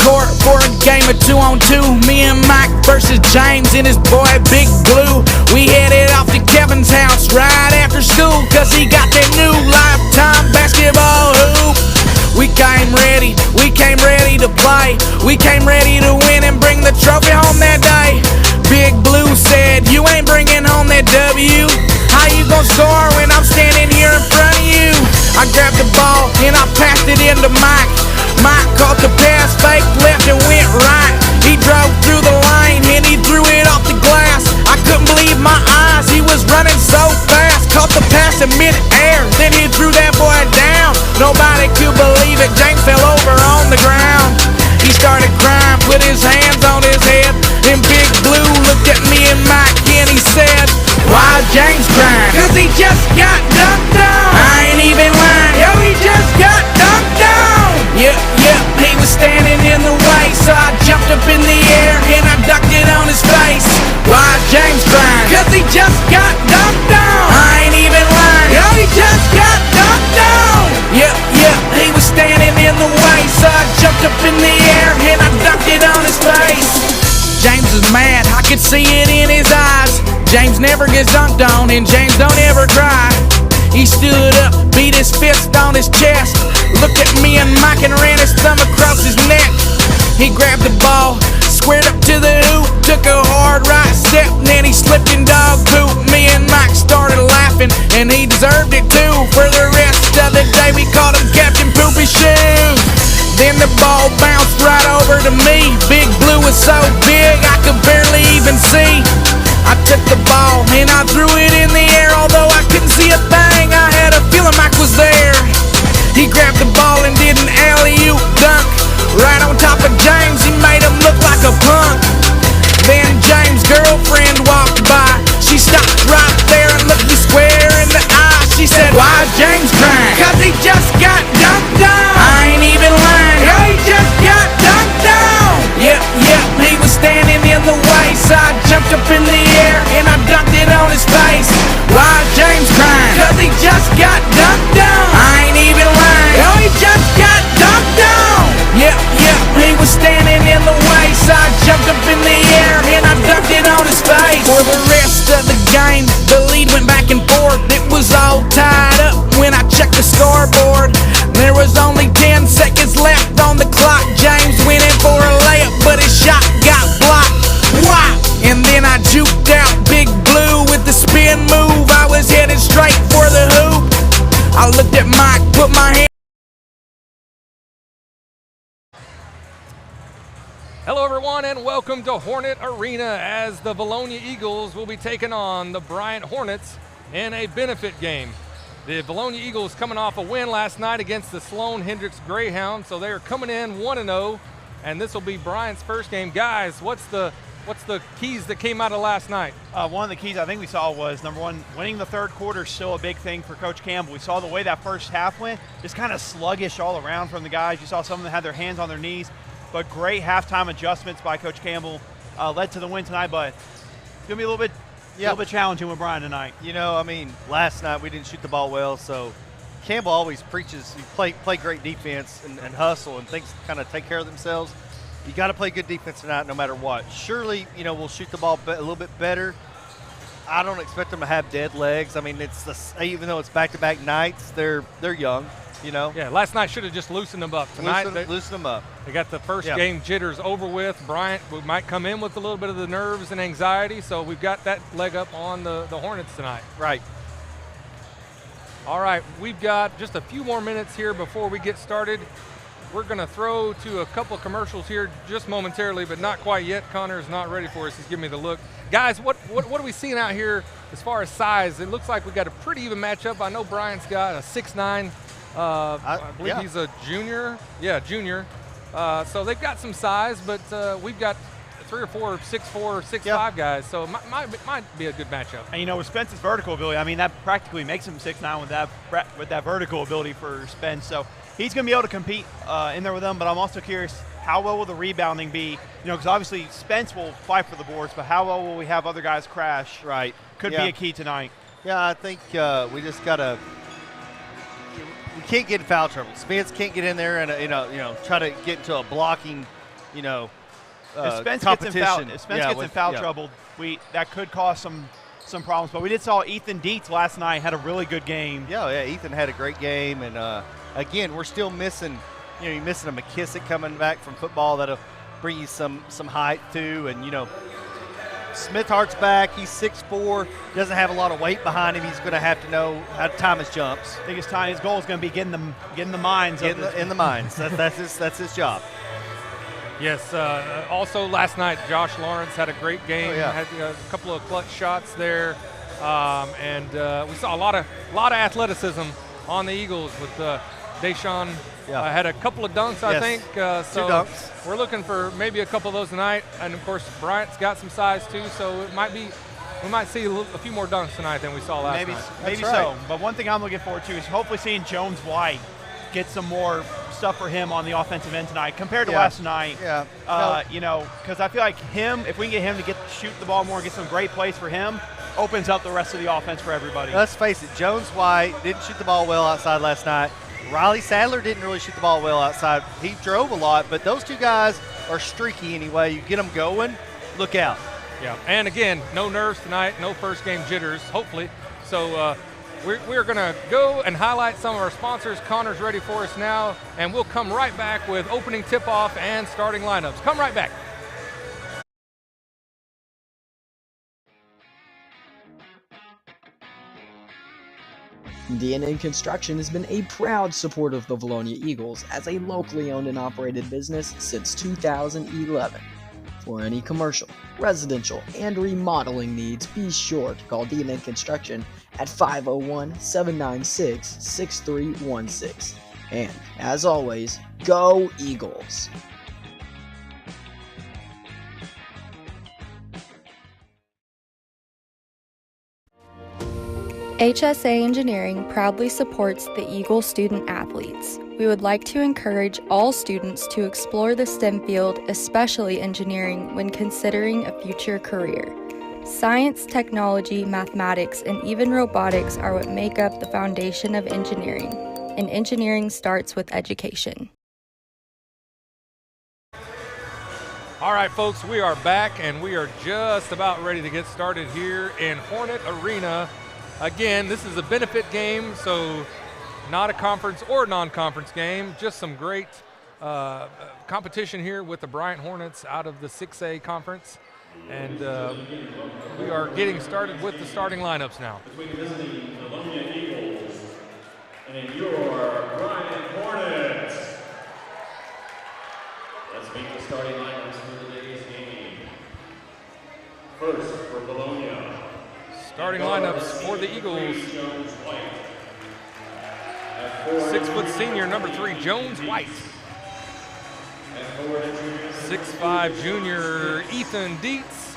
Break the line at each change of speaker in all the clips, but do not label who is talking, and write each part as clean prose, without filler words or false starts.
Court for a game of 2-on-2. Me and Mike versus James and his boy Big Blue. We headed off to Kevin's house right after school, cause he got that new Lifetime basketball hoop. We came ready to play. We came ready to win and bring the trophy home that day. Big Blue said, you ain't bringing home that W. How you gonna score when I'm standing here in front of you? I grabbed the ball and I passed it into Mike. Mike caught the pass, fake left and went right. He drove through the lane and he threw it off the glass. I couldn't believe my eyes, he was running so fast. Caught the pass in mid-air, then he threw that boy down. Nobody could believe it, James fell over on the ground. He started crying, put his hands on his head. Then Big Blue looked at me and Mike and he said, why James crying? Cause he just got dunked on. I ain't even lying, yo, he just got dunked on. Yep, he was standing in the way, so I jumped up in the air and I ducked it on his face. Why James crying? Cause he just got dunked on. I ain't even lying, yo, he just got dunked on. Yep, he was standing in the way, so I jumped up in the air and I ducked it on his face. James was mad, I could see it in his eyes. James never gets dunked on and James don't ever cry. He stood up, beat his fist on his chest, looked at me and Mike and ran his thumb across his neck. He grabbed the ball, squared up to the hoop, took a hard right step, and then he slipped in dog poop. Me and Mike started laughing, and he deserved it too. For the rest of the day, we called him Captain Poopy Shoes. Then the ball bounced right over to me. Big Blue was so big, I could barely even see. I took the ball and I threw it in the air, although I couldn't see a thing. I had a feeling Mike was there. He grabbed the ball and did an alley-oop dunk right on top of James. He made him look like a punk. Then James' girlfriend walked by. She stopped right there and looked me square in the eye. She said, why is James crying? Cause he just got dunked on. I ain't even lying, yo, he just got dunked on. Yep, he was standing in the way, so I jumped up in the air and I dunked it on his face. Why is James crying? Cause he just got dunked on. I ain't even lying, yo, he just got dunked on. Yep, he was standing in the way, so I jumped up in the air and I dunked it on his face. For the rest of the game, the lead went back and forth. It was all tied up when I checked the scoreboard. There was only 10 seconds left on the clock. James went in for a layup, but his shot got blocked. Wow! And then I juked out Big Blue with the spin move. I was headed straight for the hoop. I looked at Mike, put my hand.
Hello everyone and welcome to Hornet Arena as the Vilonia Eagles will be taking on the Bryant Hornets in a benefit game. The Vilonia Eagles coming off a win last night against the Sloan Hendricks Greyhounds, so they are coming in 1-0, and this will be Bryant's first game. Guys, what's the keys that came out of last night?
One of the keys I think we saw was, number one, winning the third quarter is still a big thing for Coach Campbell. We saw the way that first half went, just kind of sluggish all around from the guys. You saw some of them had their hands on their knees, but great halftime adjustments by Coach Campbell led to the win tonight, but it's going to be a little bit challenging with Bryant tonight.
You know, I mean, last night we didn't shoot the ball well, so Campbell always preaches, you play great defense and hustle and things kind of take care of themselves. You got to play good defense tonight no matter what. Surely, you know, we'll shoot the ball a little bit better. I don't expect them to have dead legs. I mean, even though it's back-to-back nights, they're young, you know.
Yeah, last night should have just loosened them up. Tonight,
loosen them up.
They got the first game jitters over with. Bryant might come in with a little bit of the nerves and anxiety, so we've got that leg up on the Hornets tonight.
Right.
All right, we've got just a few more minutes here before we get started. We're going to throw to a couple of commercials here just momentarily, but not quite yet. Connor is not ready for us. He's giving me the look. Guys, what are we seeing out here as far as size? It looks like we got a pretty even matchup. I know Bryant's got a 6'9". I believe he's a junior. Yeah, junior. So they've got some size, but we've got 3 or 4 6'4", 6'5"
Yeah.
guys, so it might be a good matchup.
And with Spence's vertical ability, I mean, that practically makes him 6'9" with that vertical ability for Spence. So he's going to be able to compete in there with them. But I'm also curious, how well will the rebounding be? Because obviously Spence will fight for the boards, but how well will we have other guys crash?
Right.
Could be a key tonight.
Yeah, I think we just gotta. We can't get in foul trouble. Spence can't get in there and try to get into a blocking,
If Spence
competition.
gets in foul trouble, that could cause some problems. But we did saw Ethan Dietz last night had a really good game.
Yeah, Ethan had a great game, and again, we're still missing. You're missing a McKissick coming back from football that'll bring you some height too, and Smith Hart's back. He's 6'4", doesn't have a lot of weight behind him. He's going to have to know how to time his jumps.
I think his goal is going to be getting the minds
in the minds. That's his job.
Yes. Also last night, Josh Lawrence had a great game.
Oh, yeah.
Had a couple of clutch shots there, and we saw a lot of athleticism on the Eagles with Deshaun. Had a couple of dunks, I think. So
2 dunks.
We're looking for maybe a couple of those tonight, and of course Bryant's got some size too, so we might see a few more dunks tonight than we saw last night.
Maybe
That's
so.
right.
But one thing I'm looking forward to is hopefully seeing Jones White get some more stuff for him on the offensive end tonight compared to last night.
Yeah.
Because I feel like if we can get him to shoot the ball more and get some great plays for him, opens up the rest of the offense for everybody.
Let's face it, Jones White didn't shoot the ball well outside last night. Riley Sadler didn't really shoot the ball well outside. He drove a lot, but those two guys are streaky anyway. You get them going, look out.
Yeah, and again, no nerves tonight, no first game jitters, hopefully. So we're going to go and highlight some of our sponsors. Connor's ready for us now, and we'll come right back with opening tip-off and starting lineups. Come right back.
D&N Construction has been a proud supporter of the Vilonia Eagles as a locally owned and operated business since 2011. For any commercial, residential, and remodeling needs, be sure to call D&N Construction at 501-796-6316. And, as always, go Eagles!
HSA Engineering proudly supports the Eagle student athletes. We would like to encourage all students to explore the STEM field, especially engineering, when considering a future career. Science, technology, mathematics, and even robotics are what make up the foundation of engineering, and engineering starts with education.
All right, folks, we are back, and we are just about ready to get started here in Hornet Arena. Again, this is a benefit game, so not a conference or non-conference game, just some great competition here with the Bryant Hornets out of the 6A conference. And we are getting started with the starting lineups now.
Between the Vilonia Eagles and your Bryant Hornets. Let's meet the starting lineups for today's game. First, for Vilonia.
Starting lineups for the Eagles. 6' senior, number 3, Jones White. 6'5" junior, Ethan Dietz.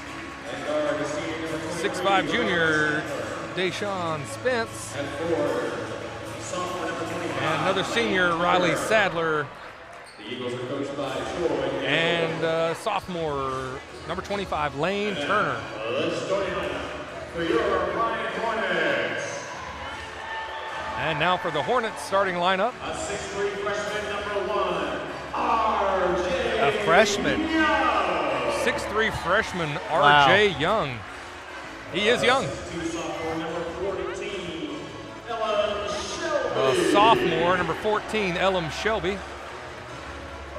6'5" junior, Deshaun Spence. And another senior, Riley Sadler. And sophomore, number 25, Lane Turner.
For your Bryant Hornets.
And now for the Hornets starting lineup.
A 6'3" freshman, number 1, RJ.
A freshman.
6'3" freshman,
Wow.
RJ Young. He is young.
Sophomore, number 14, Ellen Shelby.
Sophomore, number 14, Elam Shelby.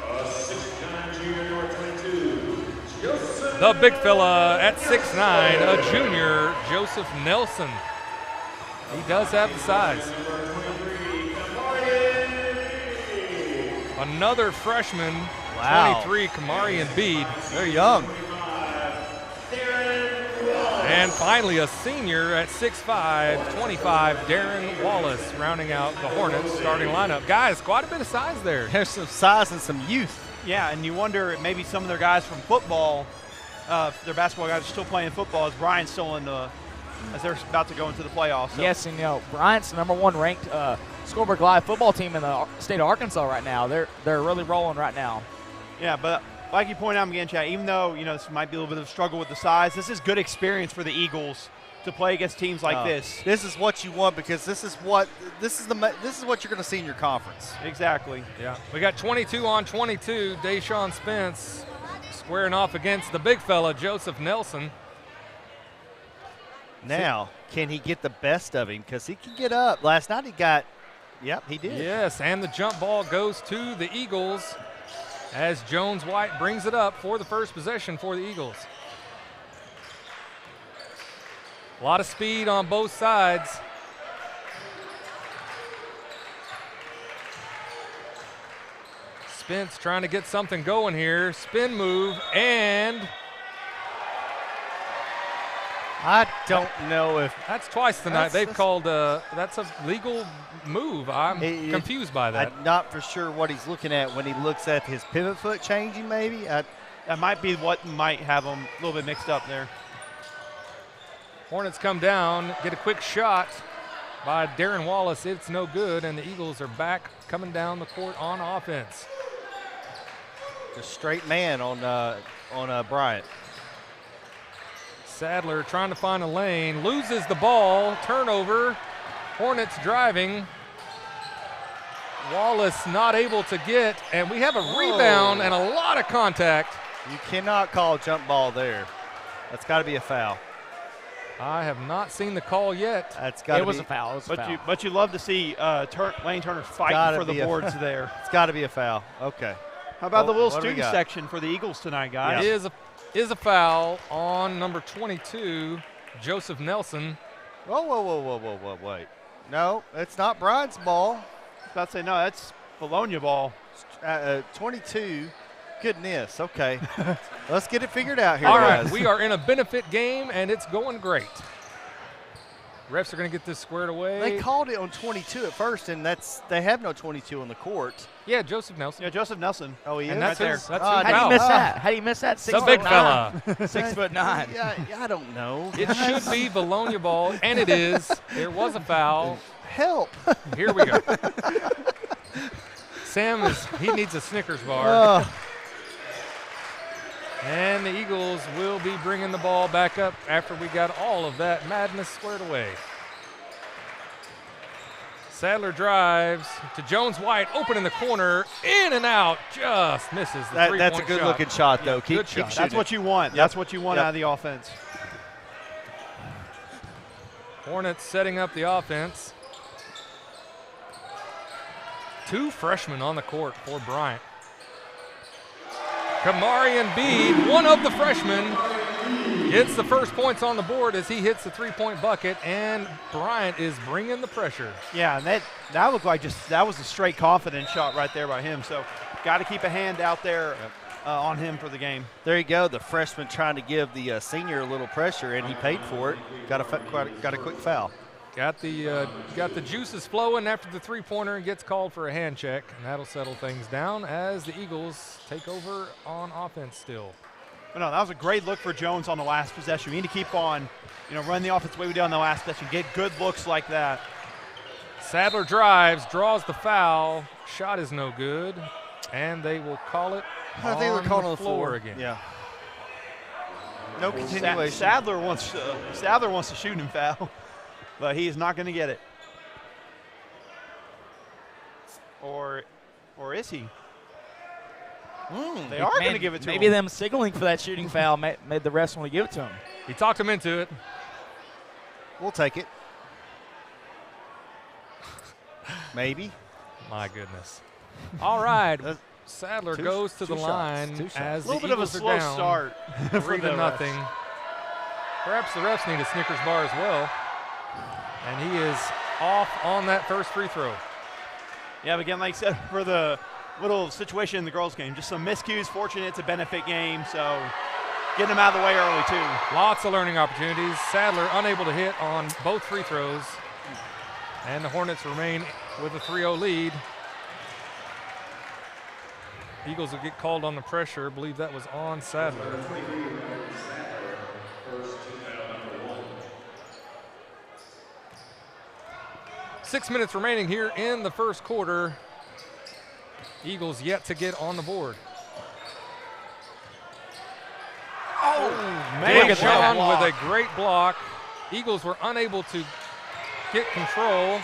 6'9" junior, number 22, Joseph.
The big fella at 6'9", a junior, Joseph Nelson. He does have the size. Another freshman,
Wow.
23, Kamarian Bede.
They're young.
And finally, a senior at 6'5", 25, Darren Wallace, rounding out the Hornets starting lineup. Guys, quite a bit of size there.
There's some size and some youth.
Yeah, and you wonder maybe some of their guys from football their basketball guys are still playing football as Bryant's still in the as they're about to go into the playoffs. So.
Yes, and Bryant's the #1 ranked Scoreboard Live football team in the state of Arkansas right now. They're really rolling right now.
Yeah, but like you pointed out again, Chad, even though this might be a little bit of a struggle with the size, this is good experience for the Eagles to play against teams like this.
This is what you want because this is what you're going to see in your conference.
Exactly.
Yeah, we got 22 on 22. Deshaun Spence squaring off against the big fella, Joseph Nelson.
Now, can he get the best of him? Because he can get up. Last night he did.
Yes, and the jump ball goes to the Eagles as Jones White brings it up for the first possession for the Eagles. A lot of speed on both sides. Spence trying to get something going here. Spin move, and
I don't know if
that's twice tonight. They've called that's a legal move. I'm confused by that.
I'm not for sure what he's looking at when he looks at his pivot foot changing, maybe.
That might be what might have them a little bit mixed up there.
Hornets come down, get a quick shot by Darren Wallace. It's no good, and the Eagles are back coming down the court on offense.
The straight man on Bryant.
Sadler trying to find a lane, loses the ball, turnover. Hornets driving. Wallace not able to get, and we have a rebound and a lot of contact.
You cannot call a jump ball there. That's got to be a foul.
I have not seen the call yet.
That's got to be.
It was a foul.
But you love to see Lane Turner fighting for the boards there.
It's got to be a foul. Okay.
How about the little student section for the Eagles tonight, guys?
It is a foul on number 22, Joseph Nelson.
Whoa, wait. No, it's not Bryant's ball.
I was about to say, no, that's Vilonia ball.
22. Goodness, okay. Let's get it figured out here,
All
guys.
right, we are in a benefit game, and it's going great. Refs are going to get this squared away.
They called it on 22 at first, and they have no 22 on the court.
Yeah, Joseph Nelson.
Yeah, Joseph Nelson.
Oh, he is?
And that's
right
his,
there.
that's
How do you miss that? How do you miss that?
The big fella.
6'9".
Yeah, I don't know.
It should be Vilonia ball, and it is. There was a foul.
Help.
Here we go. Sam he needs a Snickers bar. And the Eagles will be bringing the ball back up after we got all of that madness squared away. Sadler drives to Jones White, open in the corner, in and out, just misses the three-point shot.
That's a good-looking shot, though. Keep
shot.
That's what you want. That's what you want out of the offense.
Hornets setting up the offense. Two freshmen on the court for Bryant. Kamarian Bede, one of the freshmen, gets the first points on the board as he hits the three-point bucket, and Bryant is bringing the pressure.
Yeah, and that looked like that was a straight confidence shot right there by him. So got to keep a hand out there on him for the game.
There you go. The freshman trying to give the senior a little pressure, and he paid for it. Got a quick foul.
Got the juices flowing after the three-pointer and gets called for a hand check, and that'll settle things down as the Eagles take over on offense still.
But no, that was a great look for Jones on the last possession. We need to keep on, run the offense the way we did on the last possession. Get good looks like that.
Sadler drives, draws the foul. Shot is no good, and they will call it
I think they're calling
on
the
floor again.
Yeah. No continuation.
Sadler wants to shoot him foul, but he is not going to get it. Or is he? They are going to give it to him.
Maybe them signaling for that shooting foul made the refs want to give it to him.
He talked him into it.
We'll take it. Maybe.
My goodness. All right. Sadler goes to the line as
a little
the
bit of a
Eagles are
slow
down
start.
3-0. Perhaps the refs need a Snickers bar as well. And he is off on that first free throw.
Yeah, but again, like I said, for the little situation in the girls' game, just some miscues. Fortunate it's a benefit game, so getting them out of the way early too.
Lots of learning opportunities. Sadler unable to hit on both free throws. And the Hornets remain with a 3-0 lead. Eagles will get called on the pressure. I believe that was on Sadler. 6 minutes remaining here in the first quarter. Eagles yet to get on the board.
Oh, man.
Deshaun with a great block. Eagles were unable to get control.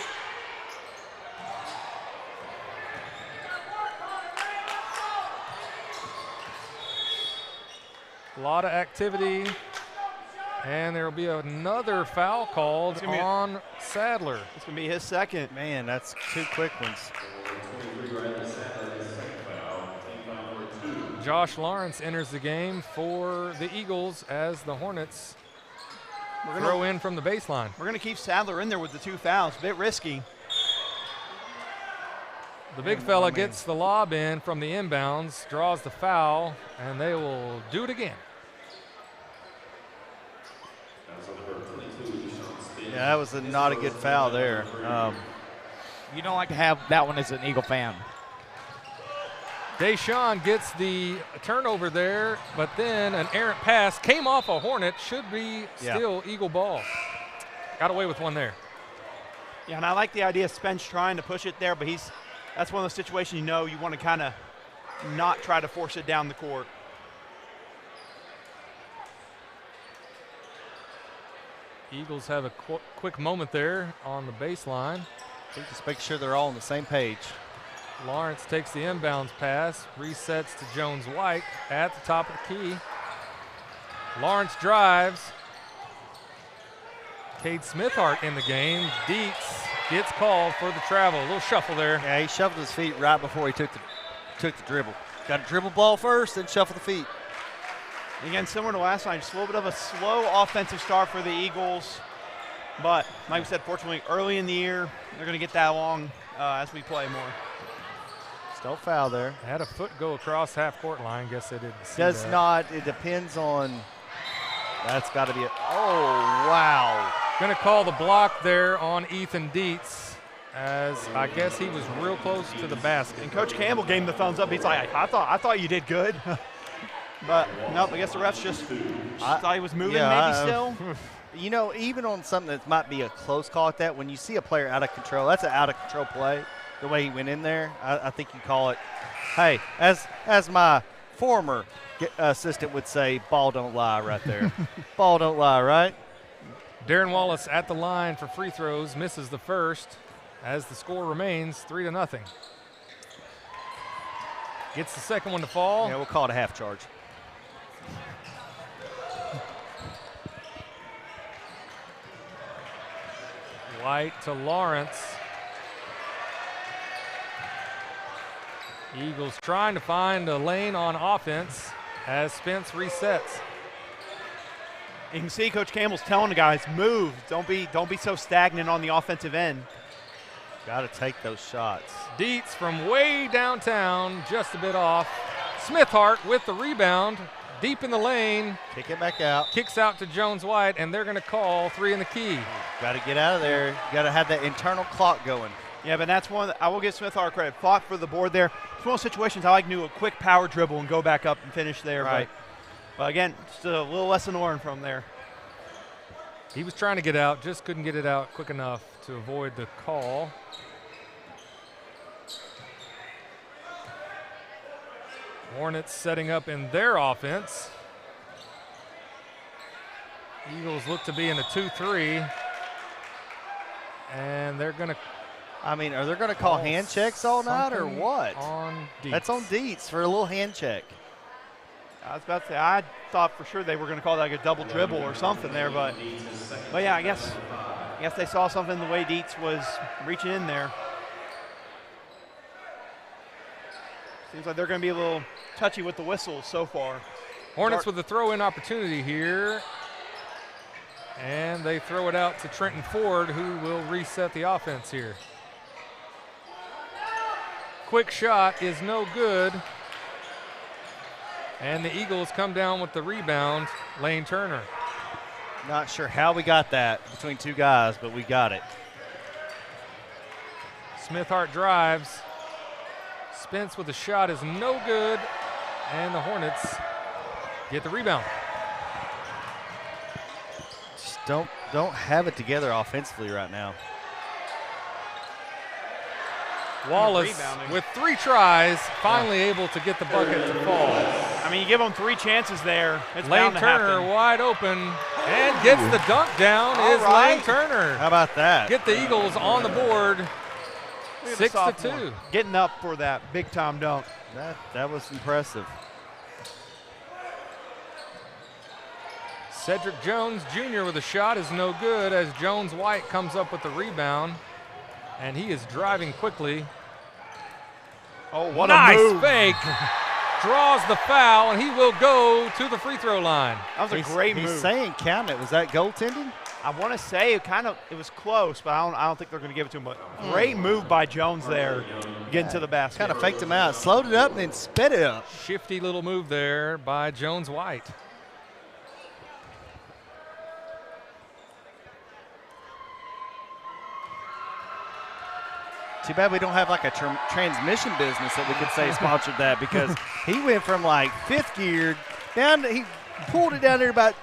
A lot of activity. And there will be another foul called on Sadler.
It's going to be his second.
Man, that's 2 quick ones.
Josh Lawrence enters the game for the Eagles as the Hornets throw in from the baseline.
We're going to keep Sadler in there with the 2 fouls. A bit risky.
The big fella gets the lob in from the inbounds, draws the foul, and they will do it again.
Yeah, that was not a good foul there.
You don't like to have that one as an Eagle fan.
Deshaun gets the turnover there, but then an errant pass came off a Hornet, should be still Eagle ball. Got away with one there.
Yeah, and I like the idea of Spence trying to push it there, but that's one of those situations you want to kind of not try to force it down the court.
Eagles have a quick moment there on the baseline.
Just make sure they're all on the same page.
Lawrence takes the inbounds pass, resets to Jones White at the top of the key. Lawrence drives. Cade Smithhart in the game. Dietz gets called for the travel. A little shuffle there.
Yeah, he shuffled his feet right before he took the dribble. Got to dribble ball first, then shuffle the feet.
Again, similar to last night, just a little bit of a slow offensive start for the Eagles. But, like we said, fortunately, early in the year, they're going to get that along as we play more.
Still foul there.
Had a foot go across half-court line. Guess they didn't see
Does
that.
not. It depends on. That's got to be it. Oh, wow.
Going to call the block there on Ethan Dietz, as I guess he was real close to the basket.
And Coach Campbell gave him the thumbs up. He's like, I thought you did good. But, nope, I guess the refs just thought he was moving maybe still.
You know, even on something that might be a close call at that, when you see a player out of control, that's an out-of-control play. The way he went in there, I think you call it, hey, as my former assistant would say, ball don't lie right there. Ball don't lie, right?
Darren Wallace at the line for free throws, misses the first as the score remains 3-0. Gets the second one to fall.
Yeah, we'll call it a half charge.
White to Lawrence. Eagles trying to find a lane on offense as Spence resets.
You can see Coach Campbell's telling the guys, move. Don't be so stagnant on the offensive end.
Got to take those shots.
Dietz from way downtown, just a bit off. Smithhart with the rebound, deep in the lane.
Kick it back out.
Kicks out to Jones White, and they're going to call 3 in the key.
Got to get out of there. You got to have that internal clock going.
Yeah, but that's one I will give Smithhart credit. Fought for the board there. It's one of those situations I like to do a quick power dribble and go back up and finish there.
Right.
But again, just a little lesson to learn from there.
He was trying to get out, just couldn't get it out quick enough to avoid the call. Hornets setting up in their offense. Eagles look to be in a 2-3. And they're going to.
I mean, are they going to call hand checks all night or what?
On Dietz.
That's on Dietz for a little hand check.
I was about to say, I thought for sure they were going to call that like a double dribble or something there, but yeah, I guess they saw something the way Dietz was reaching in there. Seems like they're going to be a little touchy with the whistles so far.
Hornets with a throw-in opportunity here. And they throw it out to Trenton Ford, who will reset the offense here. Quick shot is no good. And the Eagles come down with the rebound, Lane Turner.
Not sure how we got that between two guys, but we got it.
Smithhart drives. Spence with a shot is no good. And the Hornets get the rebound.
Just don't have it together offensively right now.
Wallace
rebounding.
with 3 tries, finally able to get the bucket to fall.
I mean, you give them 3 chances there. It's
Lane
bound to
Turner
happen.
wide open and gets the dunk down
All
is
right.
Lane Turner.
How about that?
Get the Eagles on the board,
Look at the
6-2.
sophomore getting up for that big-time dunk.
That was impressive.
Cedric Jones Jr. with a shot is no good as Jones White comes up with the rebound, and he is driving quickly.
Oh, what
Nice
a move.
fake. Draws the foul, and he will go to the free throw line.
That was a great
He's
move.
saying count it. Was that goaltending?
I want to say it was close, but I don't think they're going to give it to him. But great move by Jones there, getting to the basket.
Kind of faked him out, slowed it up, and then sped it up.
Shifty little move there by Jones White.
Too bad we don't have like a transmission business that we could say sponsored that, because he went from like 5th gear down to, he pulled it down there about,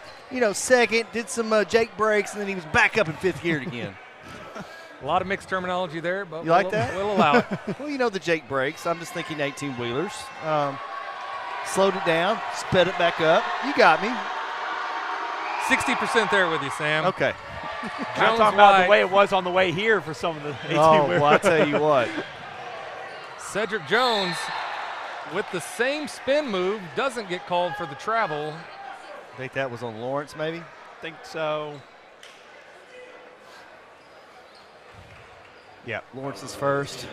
second, did some Jake breaks, and then he was back up in 5th gear again.
A lot of mixed terminology there, but
You like that?
We'll allow it.
Well, the Jake breaks. I'm just thinking 18-wheelers. Slowed it down, sped it back up. You got me.
60% there with you, Sam.
Okay.
I'm talking about the way it was on the way here for some of the 18
Oh, well, I tell you what.
Cedric Jones with the same spin move doesn't get called for the travel.
I think that was on Lawrence, maybe.
I think so.
Yeah, Lawrence is first.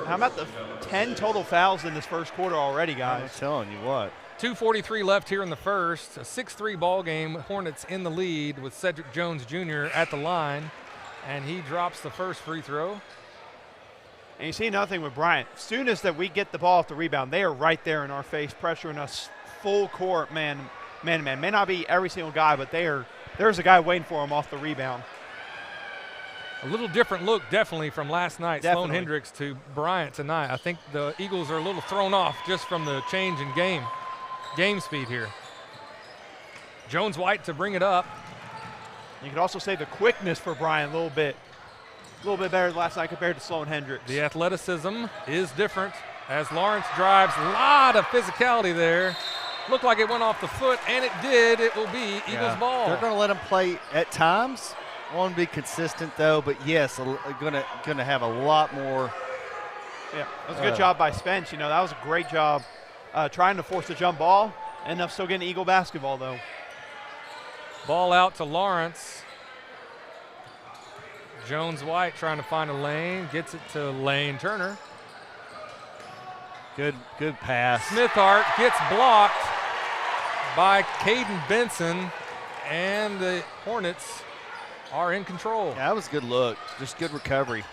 How about the 10 total fouls in this first quarter already,
I'm
guys?
telling you what.
2:43 left here in the first. A 6-3 ball game. Hornets in the lead with Cedric Jones Jr. at the line, and he drops the first free throw.
And you see another thing with Bryant. As soon as that we get the ball off the rebound, they are right there in our face, pressuring us full court, man. May not be every single guy, but there's a guy waiting for him off the rebound.
A little different look, definitely, from last night.
Definitely.
Sloan Hendricks to Bryant tonight. I think the Eagles are a little thrown off just from the change in game speed here. Jones White to bring it up.
You could also say the quickness for Bryant a little bit better last night compared to Sloan Hendricks.
The athleticism is different as Lawrence drives. A lot of physicality there. Looked like it went off the foot, and it did. It will be Eagles ball.
They're going to let him play at times. Want to be consistent, though, but yes, going to have a lot more.
Yeah, that was a good job by Spence. That was a great job trying to force the jump ball. Ended up still getting Eagle basketball, though.
Ball out to Lawrence. Jones White trying to find a lane. Gets it to Lane Turner.
Good pass.
Smithart gets blocked by Caden Benson, and the Hornets are in control.
Yeah, that was a good look. Just good recovery.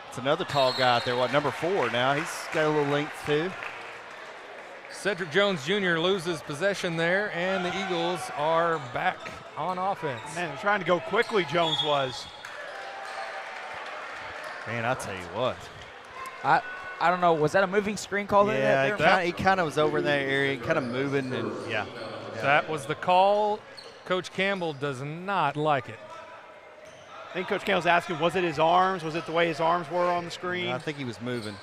It's another tall guy out there, number 4 now. He's got a little length too.
Cedric Jones Jr. loses possession there, and the Eagles are back on offense.
Man, they're trying to go quickly, Jones was.
Man, I'll tell you what.
I don't know. Was that a moving screen call?
Yeah, he kind of was over in that area, kind of moving, and yeah.
That was the call. Coach Campbell does not like it.
I think Coach Campbell's asking, was it his arms? Was it the way his arms were on the screen?
I think he was moving.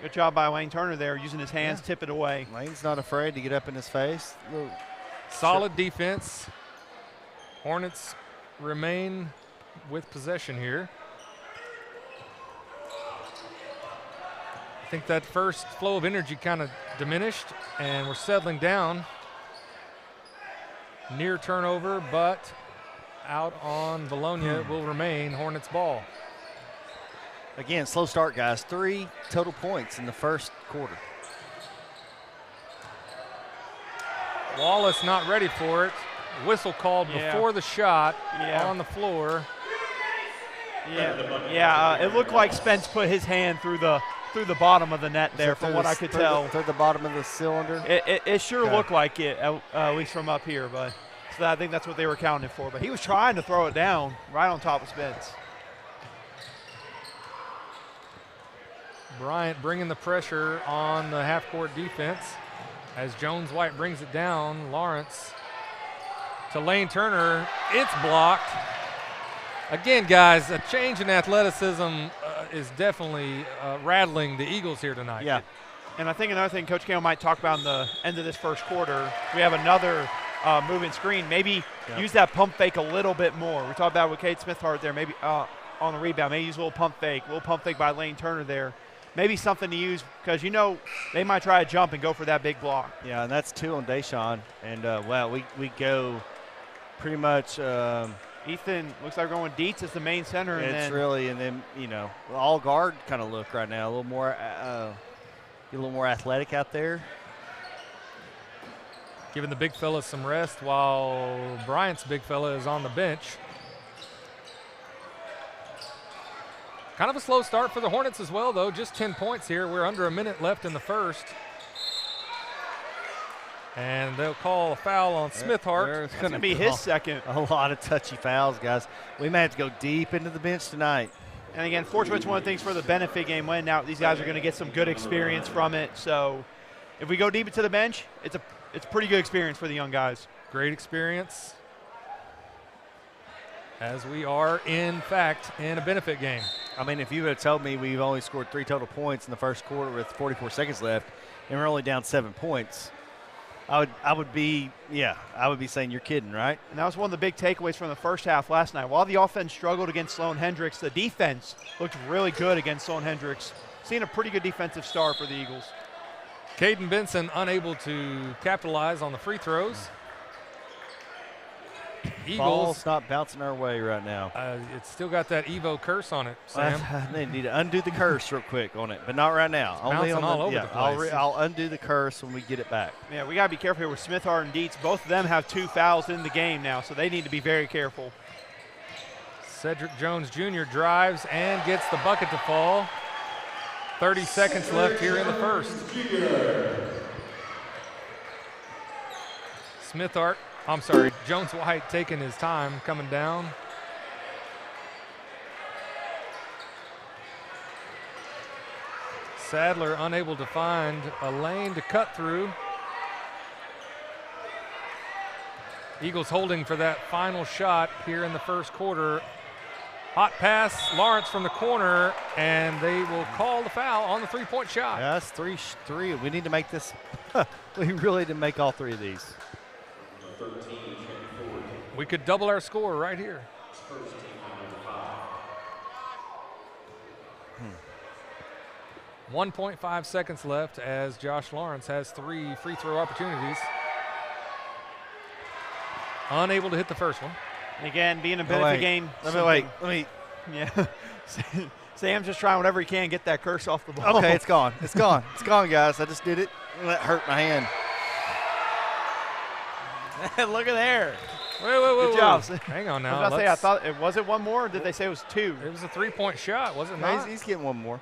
Good job by Wayne Turner there, using his hands, tip it away.
Lane's not afraid to get up in his face.
Solid defense. Hornets remain with possession here. I think that first flow of energy kind of diminished, and we're settling down. Near turnover, but out on Vilonia will remain Hornets ball.
Again, slow start, guys. 3 total points in the first quarter.
Wallace not ready for it. Whistle called before the shot on the floor.
It looked like Spence put his hand through the bottom of the net there, from what I could tell.
Through the bottom of the cylinder?
It sure looked like it, at least from up here. But so I think that's what they were counting for. But he was trying to throw it down right on top of Spence.
Bryant bringing the pressure on the half-court defense. As Jones-White brings it down, Lawrence to Lane Turner. It's blocked. Again, guys, a change in athleticism is definitely rattling the Eagles here tonight.
Yeah. And I think another thing Coach Campbell might talk about in the end of this first quarter, we have another moving screen. Maybe use that pump fake a little bit more. We talked about with Cade Smithhart there, maybe on the rebound, maybe use a little pump fake by Lane Turner there. Maybe something to use because, they might try a jump and go for that big block.
Yeah, and that's 2 on Deshaun. And, we go pretty much
Ethan looks like we're going Dietz as the main center.
And then, all guard kind of look right now. A little more athletic out there.
Giving the big fella some rest while Bryant's big fella is on the bench. Kind of a slow start for the Hornets as well, though. Just 10 points here. We're under a minute left in the first. And they'll call a foul on Smithhart.
It's going to be his second.
A lot of touchy fouls, guys. We may have to go deep into the bench tonight.
And again, fortunately, it's one of the things for the benefit game win. Now these guys are going to get some good experience from it. So if we go deep into the bench, it's pretty good experience for the young guys.
Great experience. As we are, in fact, in a benefit game.
I mean, if you had told me we've only scored 3 total points in the first quarter with 44 seconds left and we're only down 7 points, I would be saying you're kidding, right?
And that was one of the big takeaways from the first half last night. While the offense struggled against Sloan Hendricks, the defense looked really good against Sloan Hendricks. Seeing a pretty good defensive start for the Eagles.
Caden Benson unable to capitalize on the free throws. Eagles.
Ball's not bouncing our way right now.
It's still got that Evo curse on it, Sam.
They need to undo the curse real quick on it, but not right now.
It's bouncing all over the place.
I'll undo the curse when we get it back.
Yeah, we got to be careful here with Smithhart and Dietz. Both of them have 2 fouls in the game now, so they need to be very careful.
Cedric Jones Jr. drives and gets the bucket to fall. 30 seconds left here in the first. Jones-White taking his time coming down. Sadler unable to find a lane to cut through. Eagles holding for that final shot here in the first quarter. Hot pass, Lawrence from the corner, and they will call the foul on the 3-point shot.
Yeah, that's 3. We need to make this. We really need to make all 3 of these.
We could double our score right here. 1.5 seconds left as Josh Lawrence has 3 free throw opportunities. Unable to hit the first one.
And again, being a benefit game.
Let me.
Yeah. Sam's just trying whatever he can get that curse off the ball.
Okay, it's gone. It's gone. It's gone, guys. I just did it. That hurt my hand.
Look at there.
Wait.
Good job.
Hang on now.
I thought was it one more, or did they say it was 2?
It was a 3-point shot, was it not?
He's getting one more.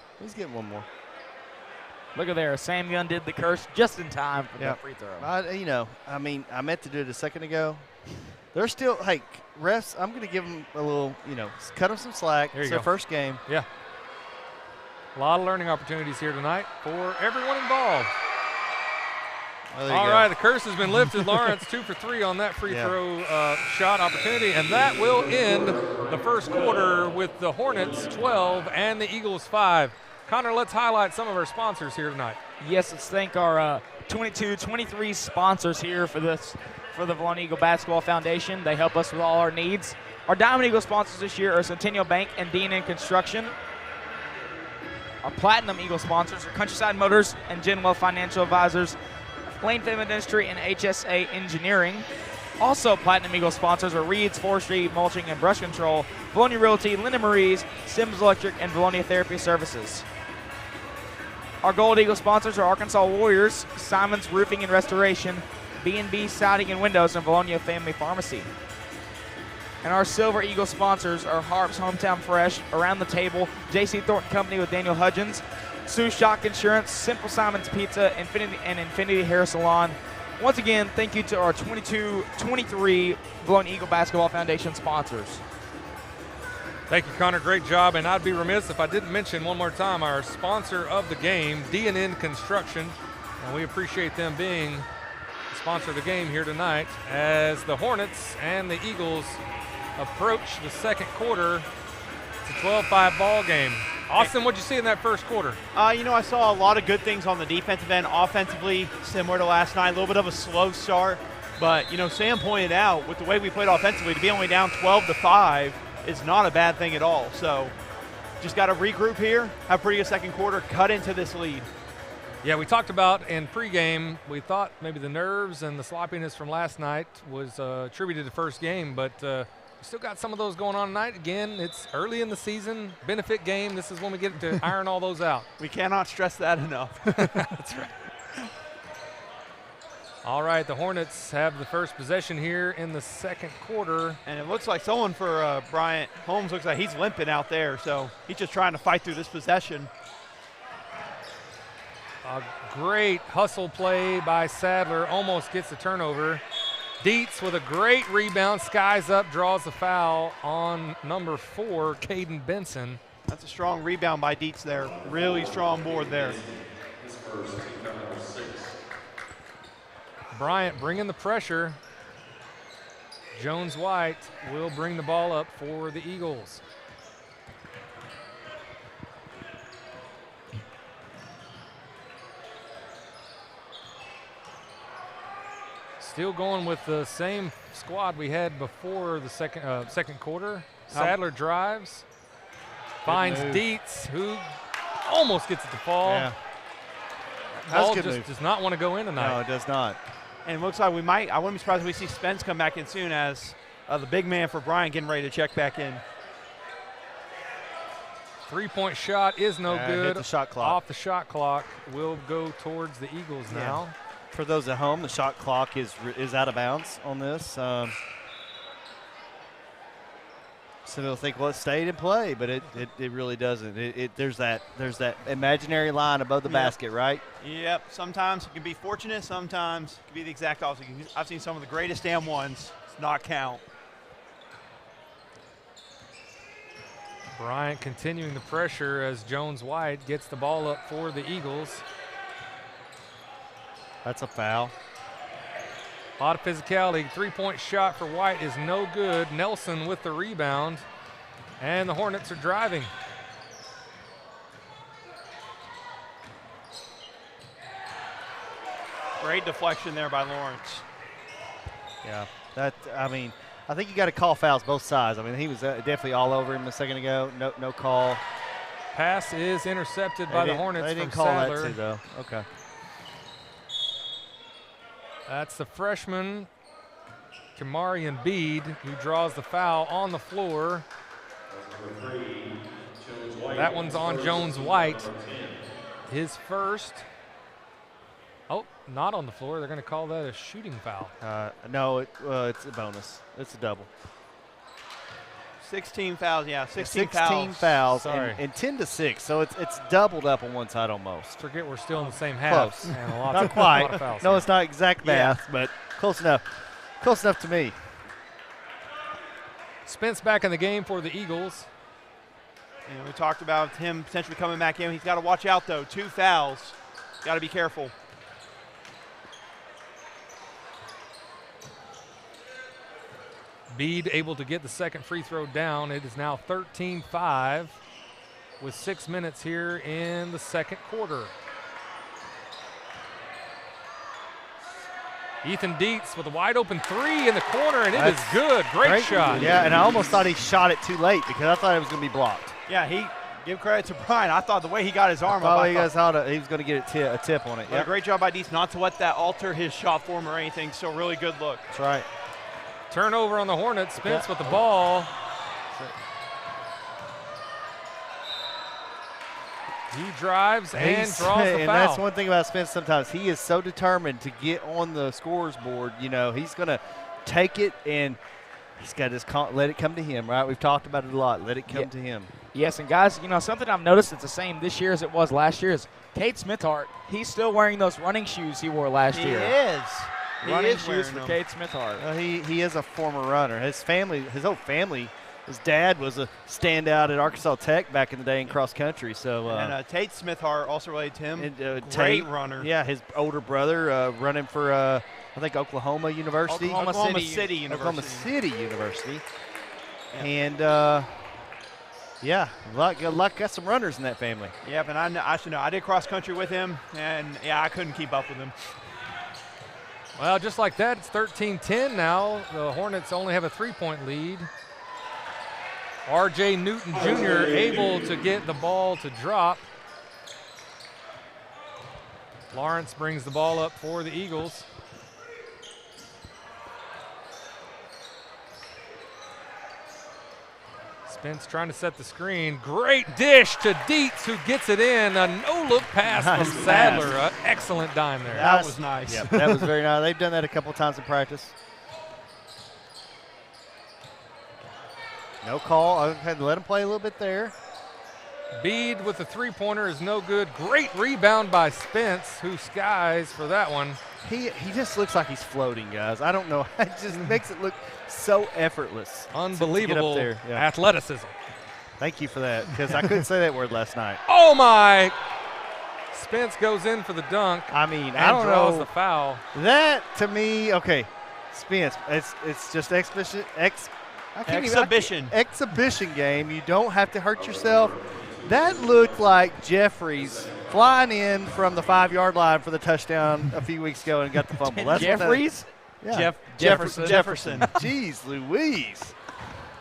Look at there. Sam Young did the curse just in time for that free throw.
I meant to do it a second ago. They're still, hey, refs, I'm going to give them a little, cut them some slack. It's their first game.
Yeah. A lot of learning opportunities here tonight for everyone involved.
Well,
all right, the curse has been lifted. Lawrence 2 for 3 on that free throw shot opportunity, and that will end the first quarter with the Hornets 12 and the Eagles 5. Connor, let's highlight some of our sponsors here tonight.
Yes, let's thank our 22-23 sponsors here for the Vilonia Eagle Basketball Foundation. They help us with all our needs. Our Diamond Eagle sponsors this year are Centennial Bank and D&N Construction. Our Platinum Eagle sponsors are Countryside Motors and Genwell Financial Advisors, Lane Family Dentistry, and HSA Engineering. Also, Platinum Eagle sponsors are Reed's Forestry, Mulching, and Brush Control, Vilonia Realty, Linda Marie's, Sims Electric, and Vilonia Therapy Services. Our Gold Eagle sponsors are Arkansas Warriors, Simon's Roofing and Restoration, B&B Siding and Windows, and Vilonia Family Pharmacy. And our Silver Eagle sponsors are Harp's Hometown Fresh, Around the Table, J.C. Thornton Company with Daniel Hudgens, Sue Shock Insurance, Simple Simon's Pizza, Infinity Hair Salon. Once again, thank you to our 22-23 Vilonia Eagle Basketball Foundation sponsors.
Thank you, Connor. Great job. And I'd be remiss if I didn't mention one more time our sponsor of the game, D&N Construction. And we appreciate them being the sponsor of the game here tonight as the Hornets and the Eagles approach the second quarter. It's a 12-5 ball game. Austin, what'd you see in that first quarter?
I saw a lot of good things on the defensive end. Offensively, similar to last night, a little bit of a slow start. But, Sam pointed out, with the way we played offensively, to be only down 12-5 is not a bad thing at all. So just got to regroup here, have a pretty good second quarter, cut into this lead.
Yeah, we talked about in pregame, we thought maybe the nerves and the sloppiness from last night was attributed to the first game, but we still got some of those going on tonight. Again, it's early in the season, benefit game. This is when we get to iron all those out.
We cannot stress that enough.
That's right. All right, the Hornets have the first possession here in the second quarter.
And it looks like someone for Bryant Holmes looks like he's limping out there, so he's just trying to fight through this possession.
A great hustle play by Sadler, almost gets the turnover. Dietz with a great rebound, skies up, draws the foul on number 4, Caden Benson.
That's a strong rebound by Dietz there. Really strong board there.
Bryant bringing the pressure. Jones-White will bring the ball up for the Eagles. Still going with the same squad we had before the second quarter. Sadler drives, finds Dietz, who almost gets it to fall.
Yeah.
Ball just does not want to go in tonight.
No, it does not.
And it looks like I wouldn't be surprised if we see Spence come back in soon as the big man for Bryant getting ready to check back in.
Three-point shot is no good.
Hit the shot clock.
Off the shot clock will go towards the Eagles now.
For those at home, the shot clock is out of bounds on this. So they'll think, well, it stayed in play, but it really doesn't. There's that imaginary line above the basket, right?
Yep. Sometimes it can be fortunate. Sometimes it can be the exact opposite. I've seen some of the greatest damn ones not count.
Bryant continuing the pressure as Jones-White gets the ball up for the Eagles.
That's a foul.
A lot of physicality. Three-point shot for White is no good. Nelson with the rebound. And the Hornets are driving.
Great deflection there by Lawrence.
Yeah. I think you got to call fouls both sides. I mean, he was definitely all over him a second ago. No call.
Pass is intercepted by the Hornets
They
from
didn't call
Sadler.
that too, though. Okay.
That's the freshman, Kamarian Bede, who draws the foul on the floor. That one's on Jones-White. His first. Oh, not on the floor. They're going to call that a shooting foul.
No, it's a bonus. It's a double.
16 fouls, 16
fouls.
Sorry.
And 10-6, so it's doubled up on one side almost.
Forget we're still in the same half.
Close.
And
Not quite.
A lot of fouls
No,
here.
it's not exact math, but close enough. Close enough to me.
Spence back in the game for the Eagles.
And we talked about him potentially coming back in. He's got to watch out, though. 2 fouls. Got to be careful.
Bede able to get the second free throw down. It is now 13-5 with 6 minutes here in the second quarter. Ethan Dietz with a wide open 3 in the corner, and it is good. Great shot.
Yeah, and I almost thought he shot it too late because I thought it was going to be blocked.
Yeah, give credit to Bryant. I thought the way he got his arm up,
he was going to get a tip on it.
Yeah, great job by Dietz not to let that alter his shot form or anything. So really good look.
That's right.
Turnover on the Hornets. Spence with the ball. He drives and draws the foul.
And that's one thing about Spence sometimes. He is so determined to get on the scorer's board. You know, he's going to take it and he's got to let it come to him, right? We've talked about it a lot. Let it come to him.
Yes, and guys, something I've noticed that's the same this year as it was last year is Cade Smithart. He's still wearing those running shoes he wore last year.
He is.
Running shoes for Cade Smithart.
He is a former runner. His whole family His dad was a standout at Arkansas Tech back in the day in cross country. So
and Tate Smithhart, also related to him.
And,
great
Tate,
runner.
Yeah, his older brother running for I think Oklahoma University.
Oklahoma City University.
Oklahoma City University. Yeah. And yeah, got some runners in that family.
Yep, and I should know. I did cross country with him, and yeah, I couldn't keep up with him.
Well, just like that, it's 13-10 now. The Hornets only have a 3-point lead. R.J. Newton Jr. able to get the ball to drop. Lawrence brings the ball up for the Eagles. Spence trying to set the screen. Great dish to Dietz, who gets it in. A no-look pass from Sadler. An excellent dime there.
That was nice.
Yep, that was very nice. They've done that a couple times in practice. No call. I had to let him play a little bit there.
Bede with the three-pointer is no good. Great rebound by Spence, who skies for that one.
He just looks like he's floating, guys. I don't know. It just makes it look so effortless.
Unbelievable
to get up there. Yeah.
athleticism.
Thank you for that, because I couldn't say that word last night.
Oh, my. Spence goes in for the dunk.
I mean,
and
I don't
draws
know.
the foul.
That, to me, okay, Spence, it's just exhibition. Exhibition game. You don't have to hurt yourself. That looked like Jeffries flying in from the 5-yard line for the touchdown a few weeks ago and got the fumble. That's
Jeffries?
Yeah.
Jefferson.
Jeez Louise.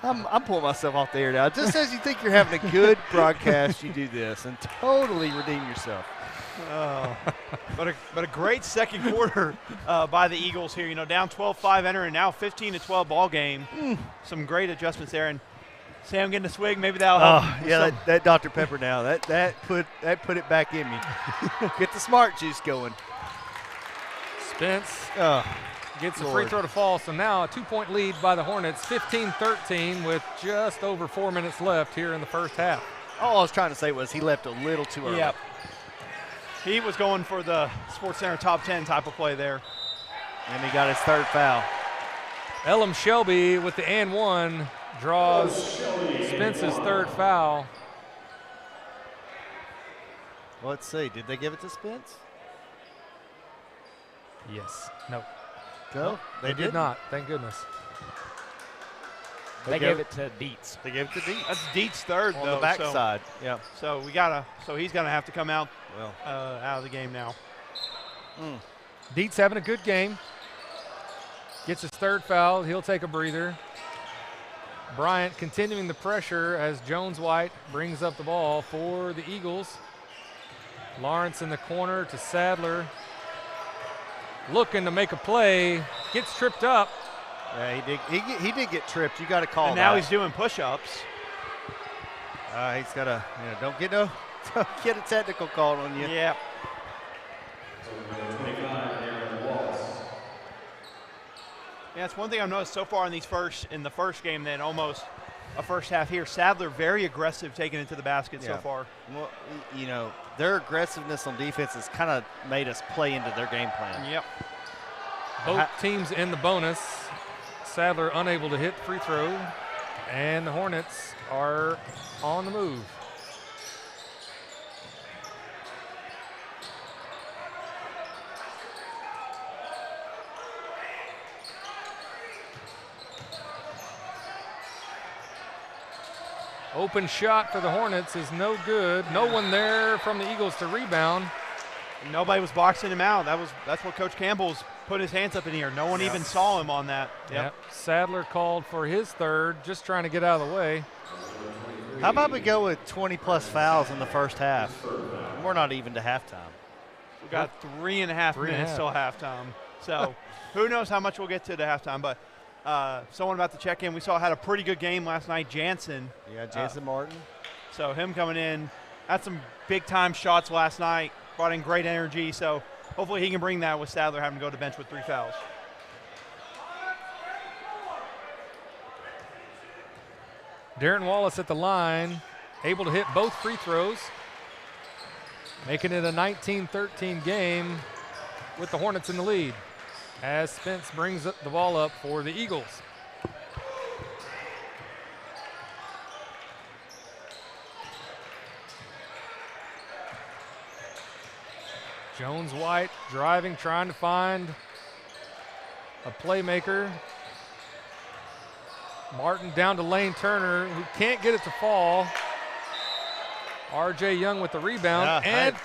I'm pulling myself off the air now. Just as you think you're having a good broadcast, you do this and totally redeem yourself.
Oh, but a great second quarter by the Eagles here. You know, down 12-5 entering, now 15-12 ball game. Some great adjustments there, and Sam getting a swig, maybe that'll help.
Yeah, that Dr. Pepper now. That put it back in me. Get the smart juice going.
Spence gets a free throw to fall, so now a 2-point lead by the Hornets, 15-13 with just over 4 minutes left here in the first half.
All I was trying to say was he left a little too early.
Yep. He was going for the Sports Center top 10 type of play there.
And he got his third foul.
Elam Shelby with the and one draws Spence's third foul.
Let's see. Did they give it to Spence?
Yes. No.
No,
they did not. Thank goodness.
They gave it to Dietz.
They gave it to Dietz.
That's Dietz third,
on
though.
the backside. Yeah.
So he's gonna have to come out out of the game now.
Dietz having a good game. Gets his third foul. He'll take a breather. Bryant continuing the pressure as Jones-White brings up the ball for the Eagles. Lawrence in the corner to Sadler. Looking to make a play. Gets tripped up.
Yeah, he did get tripped. You got to call.
And now he's doing push-ups.
He's got to don't get a technical call on you.
Yeah. Yeah, it's one thing I've noticed so far in the first game, then almost a first half here. Sadler very aggressive taking it to the basket so far.
Well, you know, their aggressiveness on defense has kind of made us play into their game plan.
Yep.
Both teams in the bonus. Sadler unable to hit free throw, and the Hornets are on the move. Open shot for the Hornets is no good. No one there from the Eagles to rebound.
Nobody was boxing him out. That's what Coach Campbell's put his hands up in here. No one even saw him on that.
Yep. Sadler called for his third, just trying to get out of the way.
How about we go with 20-plus fouls in the first half? We're not even to halftime.
We've got 3.5 minutes till halftime. So who knows how much we'll get to the halftime. But someone about to check in. We saw had a pretty good game last night, Jansen.
Yeah, Jansen Martin.
So him coming in, had some big-time shots last night, brought in great energy. So hopefully he can bring that with Sadler having to go to bench with 3 fouls.
Darren Wallace at the line, able to hit both free throws, making it a 19-13 game with the Hornets in the lead as Spence brings the ball up for the Eagles. Jones White driving, trying to find a playmaker. Martin down to Lane Turner, who can't get it to fall. R.J. Young with the rebound, and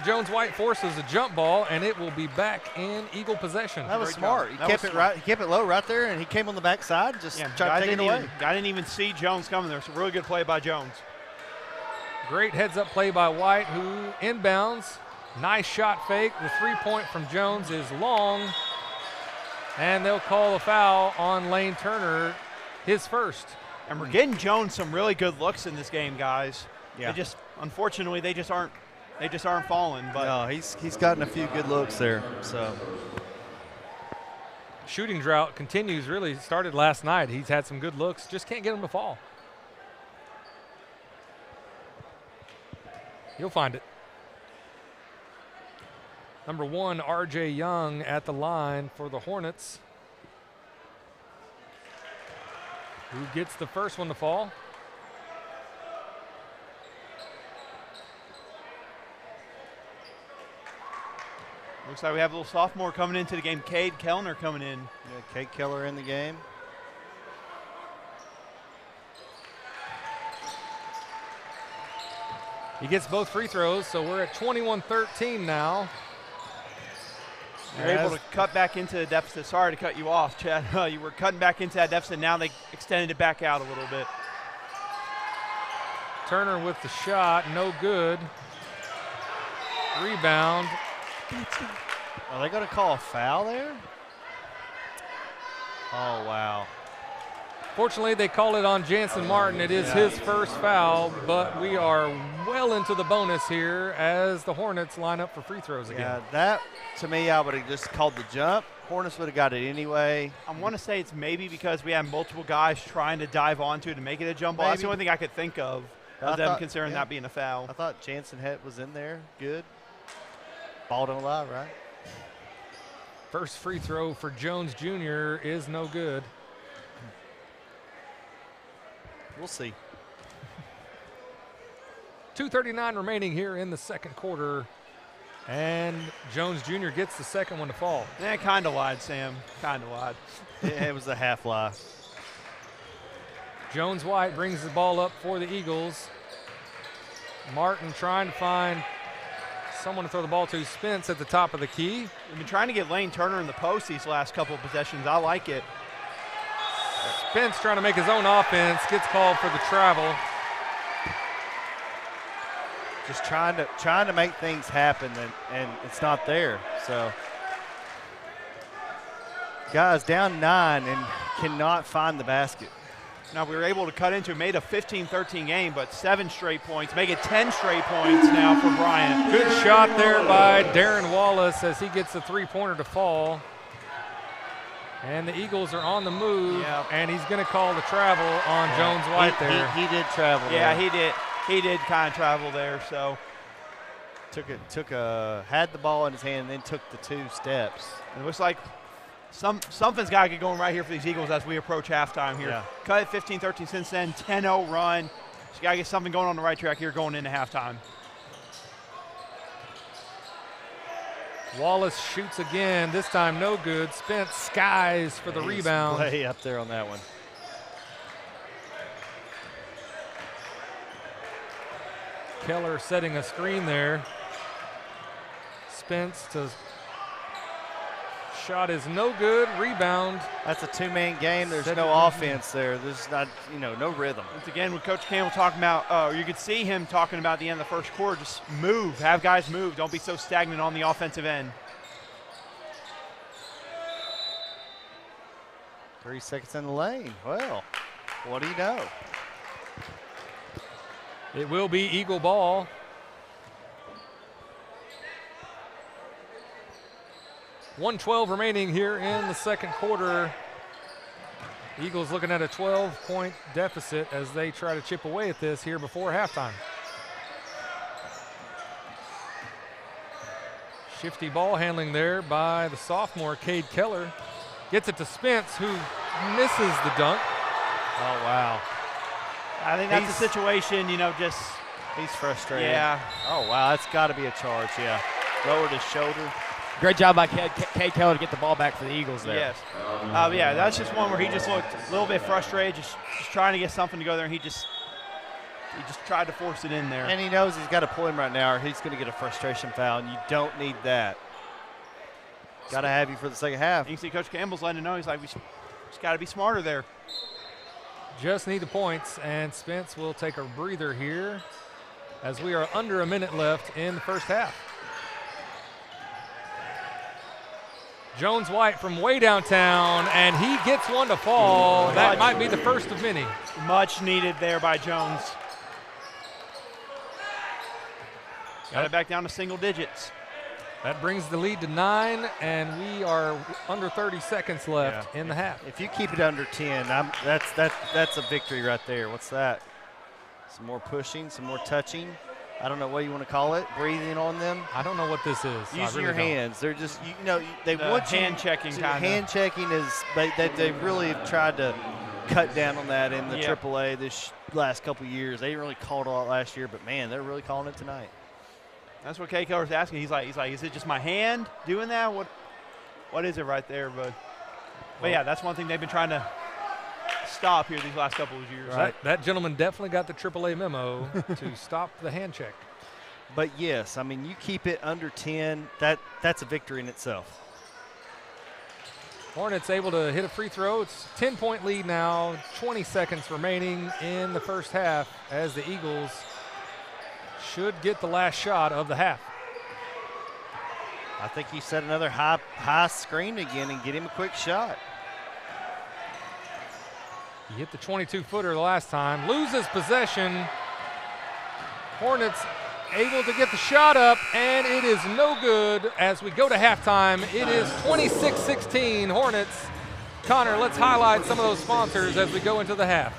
Jones White forces a jump ball, and it will be back in Eagle possession.
That was smart. He kept it low right there, and he came on the backside, just tried to take it away.
I didn't even see Jones coming there. It's a really good play by Jones.
Great heads-up play by White, who inbounds. Nice shot fake. The three-point from Jones is long, and they'll call a foul on Lane Turner, his first.
And we're getting Jones some really good looks in this game, guys.
Yeah.
Unfortunately, they just aren't falling. But
no, he's gotten a few good looks there. So
shooting drought continues. Really started last night. He's had some good looks, just can't get him to fall. You'll find it. Number 1, R.J. Young at the line for the Hornets, who gets the first one to fall.
Looks like we have a little sophomore coming into the game. Cade Kellner coming in.
Yeah, Cade Keller in the game.
He gets both free throws, so we're at 21-13 now.
You're able to cut back into the deficit. Sorry to cut you off, Chad. You were cutting back into that deficit. Now they extended it back out a little bit.
Turner with the shot, no good. Rebound.
Are they going to call a foul there? Oh, wow.
Fortunately, they call it on Jansen Martin. It is his first foul, but we are well into the bonus here as the Hornets line up for free throws again.
Yeah, that, to me, I would have just called the jump. Hornets would have got it anyway.
I want to say it's maybe because we have multiple guys trying to dive onto to make it a jump ball. That's the only thing I could think of them considering that being a foul.
I thought Jansen was in there. Good. Ball don't lie, right?
First free throw for Jones Jr. is no good.
We'll see.
2:39 remaining here in the second quarter, and Jones Jr. gets the second one to fall.
Yeah, kind of lied, Sam. Kind of lied.
It was a half lie.
Jones White brings the ball up for the Eagles. Martin trying to find someone to throw the ball to. Spence at the top of the key.
We've been trying to get Lane Turner in the post these last couple of possessions. I like it.
Spence trying to make his own offense, gets called for the travel.
Just trying to make things happen, and it's not there. So, guys, down 9 and cannot find the basket.
Now we were able to cut into, made a 15-13 game, but 7 straight points, make it 10 straight points now for Bryant.
Good shot there by Darren Wallace as he gets the three-pointer to fall. And the Eagles are on the move, and he's going to call the travel on Jones White there.
He did travel.
Yeah,
there.
he did. He did kind of travel there. So
had the ball in his hand, and then took the 2 steps.
It looks like something's got to get going right here for these Eagles as we approach halftime here.
Yeah.
Cut it 15-13 since then, 10-0 run. So you got to get something going on the right track here going into halftime.
Wallace shoots again, this time no good. Spence skies for the rebound.
Way up there on that one.
Keller setting a screen there. Spence to shot is no good. Rebound.
That's a 2-man game. There's no offense there. There's not, no rhythm.
Once again, with Coach Campbell talking about, you could see him talking about at the end of the first quarter, just move, have guys move. Don't be so stagnant on the offensive end.
3 seconds in the lane. Well, what do you know?
It will be Eagle ball. .112 remaining here in the second quarter. Eagles looking at a 12-point deficit as they try to chip away at this here before halftime. Shifty ball handling there by the sophomore, Cade Keller. Gets it to Spence, who misses the dunk.
Oh, wow.
I think that's a situation,
he's frustrated.
Yeah.
Oh, wow, that's got to be a charge, yeah. lowered his shoulder.
Great job by Kay Keller to get the ball back for the Eagles there.
Yes. Yeah, that's just one where he just looked a little bit frustrated, just trying to get something to go there, and he just tried to force it in there.
And he knows he's got to pull him right now or he's going to get a frustration foul, and you don't need that. Got to have you for the second half.
You can see Coach Campbell's letting him know. He's like, we just got to be smarter there.
Just need the points, and Spence will take a breather here as we are under a minute left in the first half. Jones White from way downtown, and he gets one to fall. That might be the first of many.
Much needed there by Jones. Got it back down to single digits.
That brings the lead to 9, and we are under 30 seconds left in the half.
If you keep it under 10, that's a victory right there. What's that? Some more pushing, some more touching. I don't know what you want to call it. Breathing on them.
I don't know what this is.
Using your hands. They're just, they want you.
Hand checking kind of.
Hand checking is, they really have tried to cut down on that in the AAA this last couple of years. They didn't really call it a lot last year, but man, they're really calling it tonight.
That's what Kay Keller's asking. He's like, is it just my hand doing that? What is it right there? But yeah, that's one thing they've been trying to stop here these last couple of years.
Right. That gentleman definitely got the AAA memo to stop the hand check.
But yes, I mean, you keep it under 10, that's a victory in itself.
Hornets able to hit a free throw. It's a 10-point lead now, 20 seconds remaining in the first half as the Eagles should get the last shot of the half.
I think he set another high screen again and get him a quick shot.
He hit the 22-footer the last time, loses possession. Hornets able to get the shot up, and it is no good as we go to halftime. It is 26-16 Hornets. Connor, let's highlight some of those sponsors as we go into the half.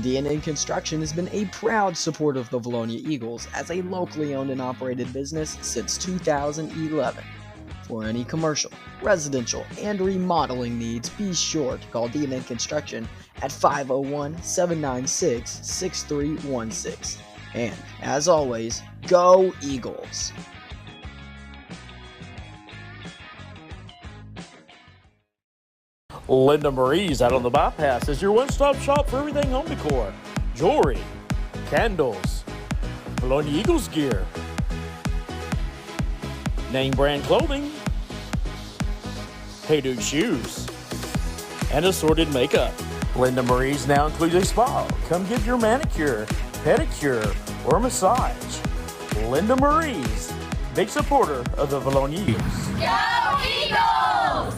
DNA Construction has been a proud supporter of the Vilonia Eagles as a locally owned and operated business since 2011. For any commercial, residential, and remodeling needs, be sure to call DNA Construction at 501-796-6316. And, as always, go Eagles!
Linda Marie's out on the bypass is your one-stop shop for everything home decor, jewelry, candles, Vilonia Eagles gear, name brand clothing, Hey Dude shoes, and assorted makeup. Linda Marie's now includes a spa. Come get your manicure, pedicure, or massage. Linda Marie's, big supporter of the Vilonia Eagles.
Go Eagles!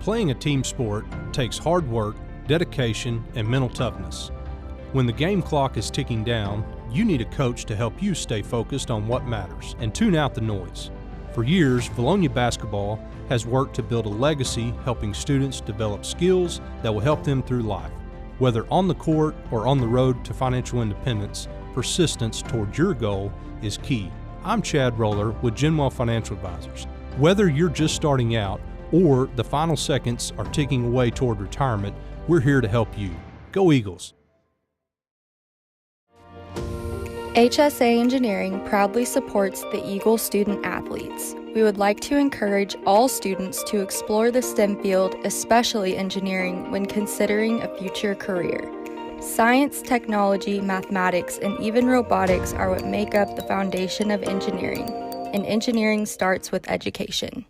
Playing a team sport takes hard work, dedication, and mental toughness. When the game clock is ticking down, you need a coach to help you stay focused on what matters and tune out the noise. For years, Vilonia basketball has worked to build a legacy helping students develop skills that will help them through life. Whether on the court or on the road to financial independence, persistence toward your goal is key. I'm Chad Roller with Genwell Financial Advisors. Whether you're just starting out or the final seconds are ticking away toward retirement, we're here to help you. Go Eagles!
HSA Engineering proudly supports the Eagle student athletes. We would like to encourage all students to explore the STEM field, especially engineering, when considering a future career. Science, technology, mathematics, and even robotics are what make up the foundation of engineering, and engineering starts with education.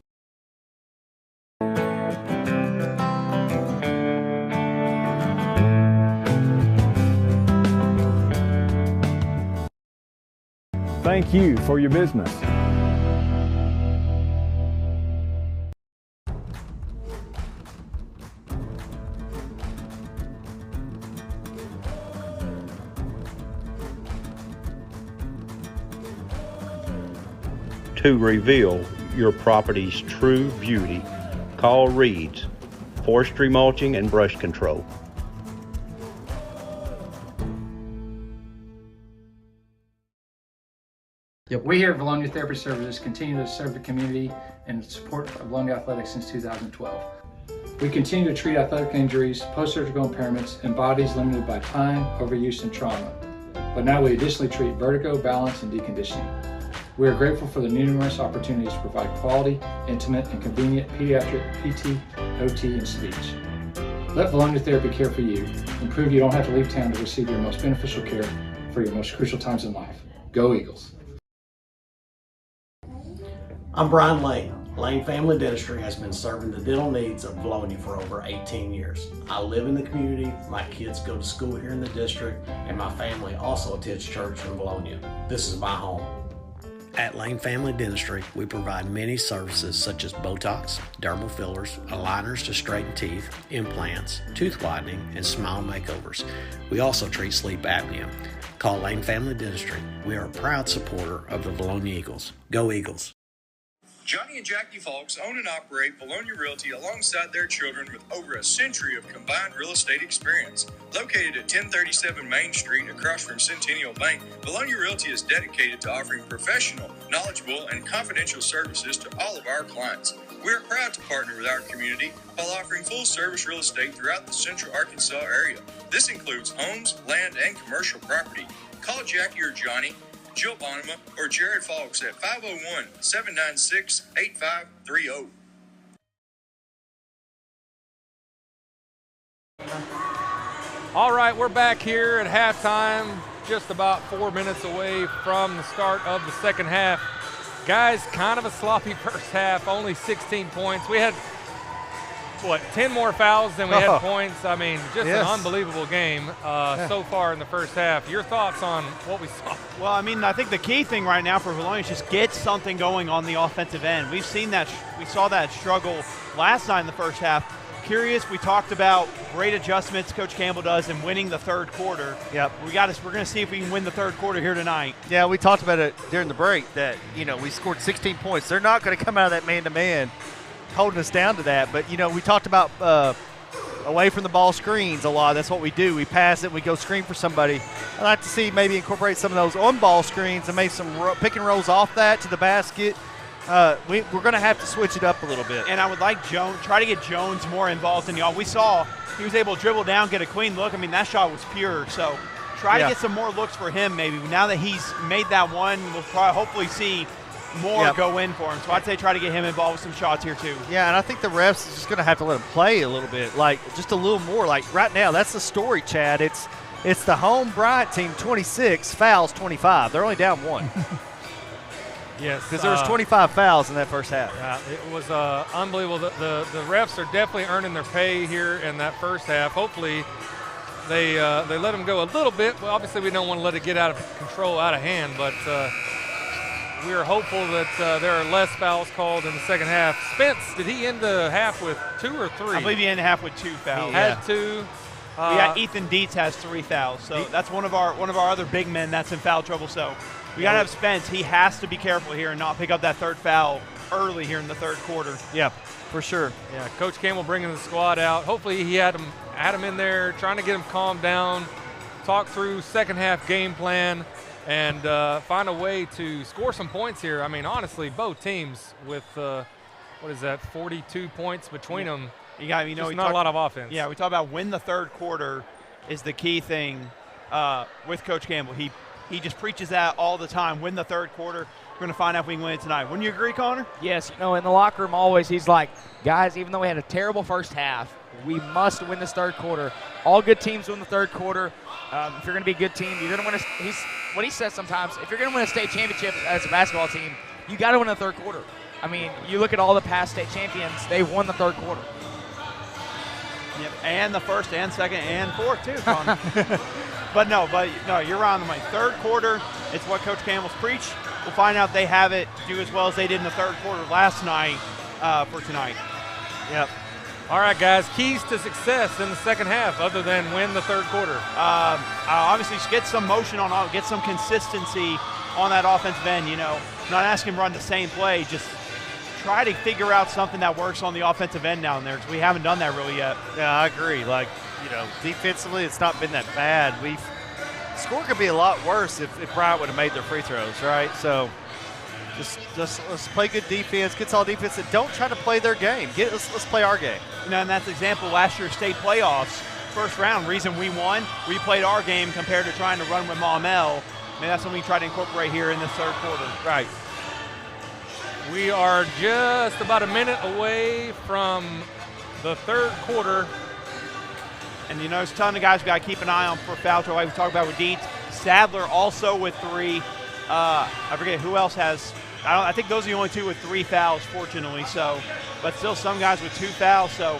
Thank you for your business.
To reveal your property's true beauty, call Reed's Forestry Mulching and Brush Control.
We here at Vilonia Therapy Services continue to serve the community and support Vilonia Athletics since 2012. We continue to treat athletic injuries, post-surgical impairments, and bodies limited by time, overuse, and trauma. But now we additionally treat vertigo, balance, and deconditioning. We are grateful for the numerous opportunities to provide quality, intimate, and convenient pediatric PT, OT, and speech. Let Vilonia Therapy care for you and prove you don't have to leave town to receive your most beneficial care for your most crucial times in life. Go Eagles!
I'm Brian Lane. Lane Family Dentistry has been serving the dental needs of Vilonia for over 18 years. I live in the community, my kids go to school here in the district, and my family also attends church in Vilonia. This is my home. At Lane Family Dentistry, we provide many services such as Botox, dermal fillers, aligners to straighten teeth, implants, tooth whitening, and smile makeovers. We also treat sleep apnea. Call Lane Family Dentistry. We are a proud supporter of the Vilonia Eagles. Go Eagles!
Johnny and Jackie Falks own and operate Vilonia Realty alongside their children with over a century of combined real estate experience. Located at 1037 Main Street across from Centennial Bank, Vilonia Realty is dedicated to offering professional, knowledgeable, and confidential services to all of our clients. We are proud to partner with our community while offering full-service real estate throughout the Central Arkansas area. This includes homes, land, and commercial property. Call Jackie or Johnny, Jill Bonema, or Jared Falks at 501-796-8530.
All right, we're back here at halftime, just about 4 minutes away from the start of the second half. Guys, kind of a sloppy first half, only 16 points. We had, 10 more fouls than we had points. I mean, just an unbelievable game so far in the first half. Your thoughts on what we saw?
Well, I mean, I think the key thing right now for Vilonia is just get something going on the offensive end. We've seen that, we saw that struggle last night in the first half. Curious, we talked about great adjustments Coach Campbell does in winning the third quarter.
Yep.
We're going to see if we can win the third quarter here tonight.
Yeah, we talked about it during the break that, we scored 16 points. They're not going to come out of that man-to-man holding us down to that. But, we talked about away from the ball screens a lot. That's what we do. We pass it, we go screen for somebody. I'd like to see maybe incorporate some of those on-ball screens and make some pick and rolls off that to the basket. We're going to have to switch it up a little bit.
And I would like try to get Jones more involved in y'all. We saw he was able to dribble down, get a clean look. I mean, that shot was pure. So try to get some more looks for him maybe. Now that he's made that one, we'll probably hopefully see more go in for him. So I'd say try to get him involved with some shots here too.
Yeah, and I think the refs is just going to have to let him play a little bit, like just a little more. Like right now, that's the story, Chad. It's the home Bryant team 26, fouls 25. They're only down one.
Yes,
because there was 25 fouls in that first half.
Yeah, it was unbelievable. The refs are definitely earning their pay here in that first half. Hopefully, they let them go a little bit. Well, obviously, we don't want to let it get out of control, out of hand, but we are hopeful that there are less fouls called in the second half. Spence, did he end the half with 2 or 3?
I believe he ended the half with 2 fouls.
He had 2.
Ethan Dietz has 3 fouls, so that's one of our other big men that's in foul trouble. So we got to have Spence. He has to be careful here and not pick up that third foul early here in the third quarter.
Yeah, for sure.
Yeah, Coach Campbell bringing the squad out. Hopefully he had him in there, trying to get him calmed down, talk through second half game plan, and find a way to score some points here. I mean, honestly, both teams with what is that, 42 points between them.
You got,
Just not a lot of offense.
Yeah, we talk about win the third quarter is the key thing with Coach Campbell. He just preaches that all the time. Win the third quarter. We're going to find out if we can win it tonight. Wouldn't you agree, Connor?
Yes, in the locker room always he's like, guys, even though we had a terrible first half, we must win this third quarter. All good teams win the third quarter. If you're going to be a good team, you're going to win what he says sometimes, if you're going to win a state championship as a basketball team, you got to win the third quarter. I mean, you look at all the past state champions, they've won the third quarter.
Yep, and the first and second and fourth too, Connor. But no, you're right on the money. Third quarter, it's what Coach Campbell's preach. We'll find out if they have it do as well as they did in the third quarter last night for tonight.
Yep. All right, guys, keys to success in the second half other than win the third quarter.
Obviously, just get some motion get some consistency on that offensive end, Not asking him to run the same play, just try to figure out something that works on the offensive end down there because we haven't done that really yet.
Yeah, I agree. Defensively, it's not been that bad. Score could be a lot worse if Bryant would have made their free throws, right? So just let's play good defense, get solid defense, and don't try to play their game. Let's play our game.
And that's example last year's state playoffs, first round. Reason we won, we played our game compared to trying to run with Maumelle. Maybe that's something we try to incorporate here in this third quarter.
Right. We are just about a minute away from the third quarter.
And there's a ton of guys we got to keep an eye on for foul trouble. Like we talked about with Dietz. Sadler also with 3. I forget who else has. I think those are the only 2 with 3 fouls, fortunately. So, but still some guys with 2 fouls. So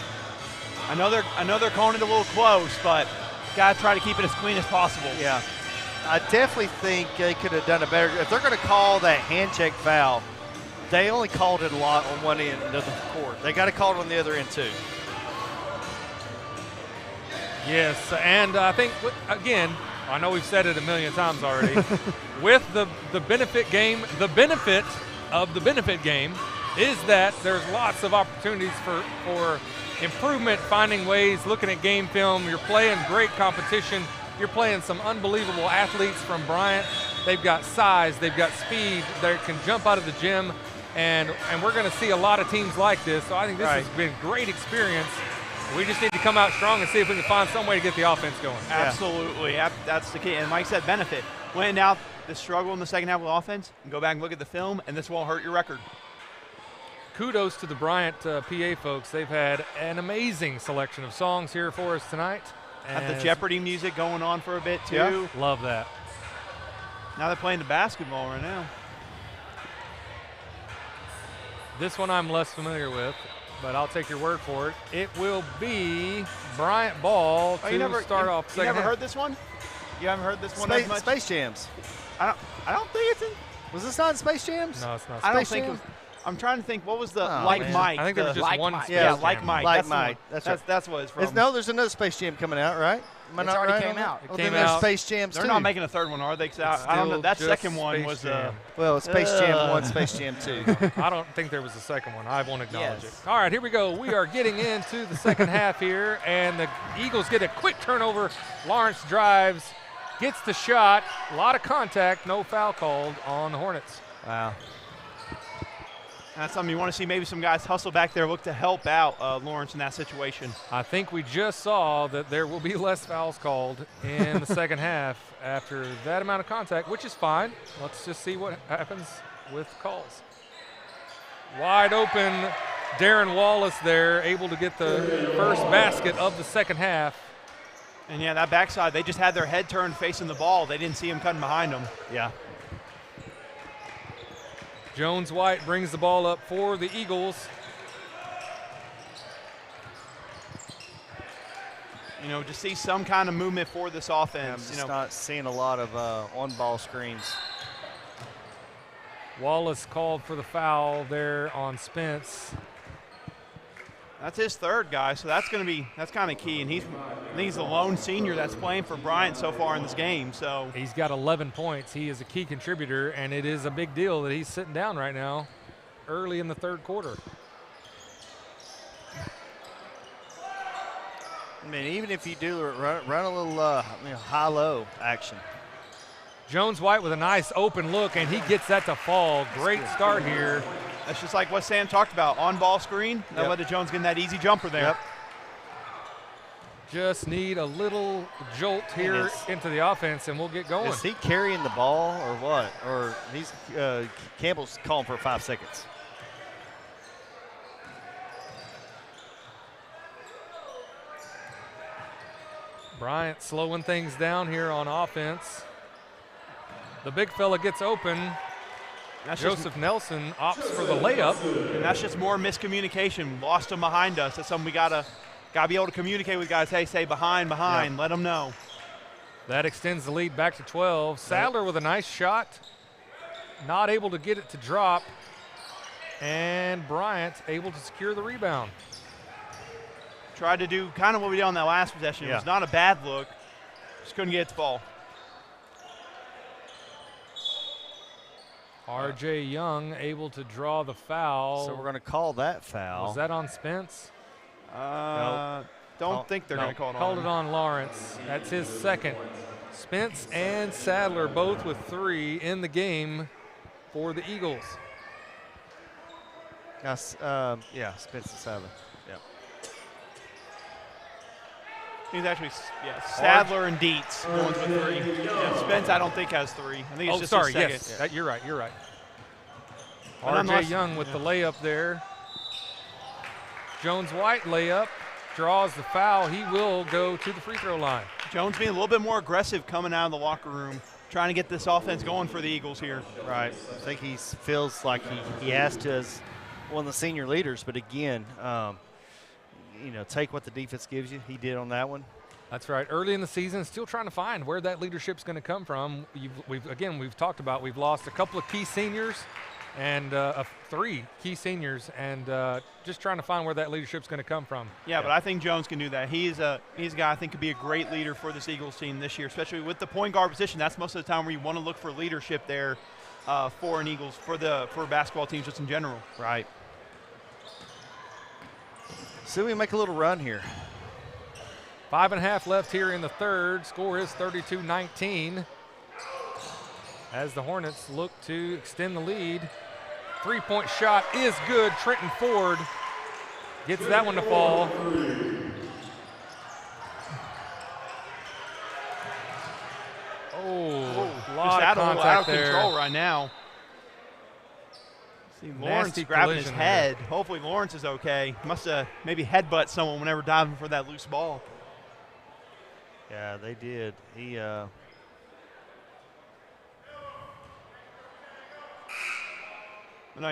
I know they're calling it a little close, but got to try to keep it as clean as possible.
Yeah. I definitely think they could have done a better. If they're going to call that hand check foul, they only called it a lot on one end of the court. They got to call it on the other end too.
Yes, and I think, again, I know we've said it a million times already, with the benefit game, the benefit of the benefit game is that there's lots of opportunities for improvement, finding ways, looking at game film. You're playing great competition. You're playing some unbelievable athletes from Bryant. They've got size, they've got speed, they can jump out of the gym, and we're going to see a lot of teams like this. So I think this has been a great experience. We just need to come out strong and see if we can find some way to get the offense going.
Absolutely. That's the key. And Mike said benefit. When out the struggle in the second half of offense, and go back and look at the film, and this won't hurt your record.
Kudos to the Bryant PA folks. They've had an amazing selection of songs here for us tonight.
Have the Jeopardy music going on for a bit, too.
Yeah, love that.
Now they're playing the basketball right now.
This one I'm less familiar with, but I'll take your word for it. It will be Bryant ball to start off second half.
You never heard this one? You haven't heard this one as much?
Space Jams.
I don't think it's in.
Was this not in Space Jams?
No, it's not.
I don't think it was. I'm trying to think. What was the Mike?
I think there was just one.
Like Mike.
Like Mike.
That's what it's from.
No, there's another Space Jam coming out, right?
It's already came out.
Well, then there's Space Jams
They're not making a third one, are they? I don't know. That second one was.
Well, Space Jam 1, Space Jam 2.
I don't think there was a second one. I won't acknowledge it. All right, here we go. We are getting into the second half here, and the Eagles get a quick turnover. Lawrence drives, gets the shot. A lot of contact. No foul called on the Hornets.
Wow. That's something you want to see. Maybe some guys hustle back there, look to help out Lawrence in that situation.
I think we just saw that there will be less fouls called in the second half after that amount of contact, which is fine. Let's just see what happens with calls. Wide open, Darren Wallace there, able to get the first basket of the second half.
And, yeah, that backside, they just had their head turned facing the ball. They didn't see him cutting behind them.
Yeah.
Jones-White brings the ball up for the Eagles.
Just see some kind of movement for this offense.
I'm just not seeing a lot of on-ball screens.
Wallace called for the foul there on Spence.
That's his third guy, so that's kind of key. And I think he's the lone senior that's playing for Bryant so far in this game. So
he's got 11 points. He is a key contributor, and it is a big deal that he's sitting down right now early in the third quarter.
I mean, even if you do run a little high-low action.
Jones-White with a nice open look, and he gets that to fall. Great start here
That's just like what Sam talked about. On-ball screen. Now let Jones get that easy jumper there.
Yep.
Just need a little jolt here into the offense, and we'll get going.
Is he carrying the ball or what? Or he's Campbell's calling for 5 seconds.
Bryant slowing things down here on offense. The big fella gets open. Joseph Nelson opts for the layup.
And that's just more miscommunication. Lost him behind us. That's something we gotta be able to communicate with guys. Hey, say behind, let them know.
That extends the lead back to 12. Sadler with a nice shot. Not able to get it to drop. And Bryant able to secure the rebound.
Tried to do kind of what we did on that last possession. It was not a bad look. Just couldn't get the ball.
R.J. Young able to draw the foul.
So we're going to call that foul.
Was that on Spence?
Don't think they're going to call it on.
Called it on Lawrence. That's his second. Spence and Sadler both with 3 in the game for the Eagles.
Spence and Sadler. Yep.
He's actually, Sadler and Dietz, the ones with 3. Yeah, Spence, I don't think has 3. I think it's just his second.
Yes, you're right. R.J. Young with the layup there. Jones-White layup, draws the foul. He will go to the free throw line.
Jones being a little bit more aggressive coming out of the locker room, trying to get this offense going for the Eagles here.
Right. I think he feels like he has to as one of the senior leaders, but again, take what the defense gives you. He did on that one.
That's right. Early in the season, still trying to find where that leadership's going to come from. We've talked about we've lost a couple of key seniors and 3 key seniors, and just trying to find where that leadership's going to come from.
Yeah, but I think Jones can do that. He's a guy I think could be a great leader for this Eagles team this year, especially with the point guard position. That's most of the time where you want to look for leadership there for an Eagles, for basketball teams just in general.
Right. So we make a little run here.
5.5 left here in the third. Score is 32-19. As the Hornets look to extend the lead. 3-point shot is good. Trenton Ford gets that one to fall. A lot of contact
out of
there.
Control right now. See Lawrence grabbing his head. There. Hopefully Lawrence is okay. Must have maybe headbutt someone whenever diving for that loose ball.
Yeah, they did.
You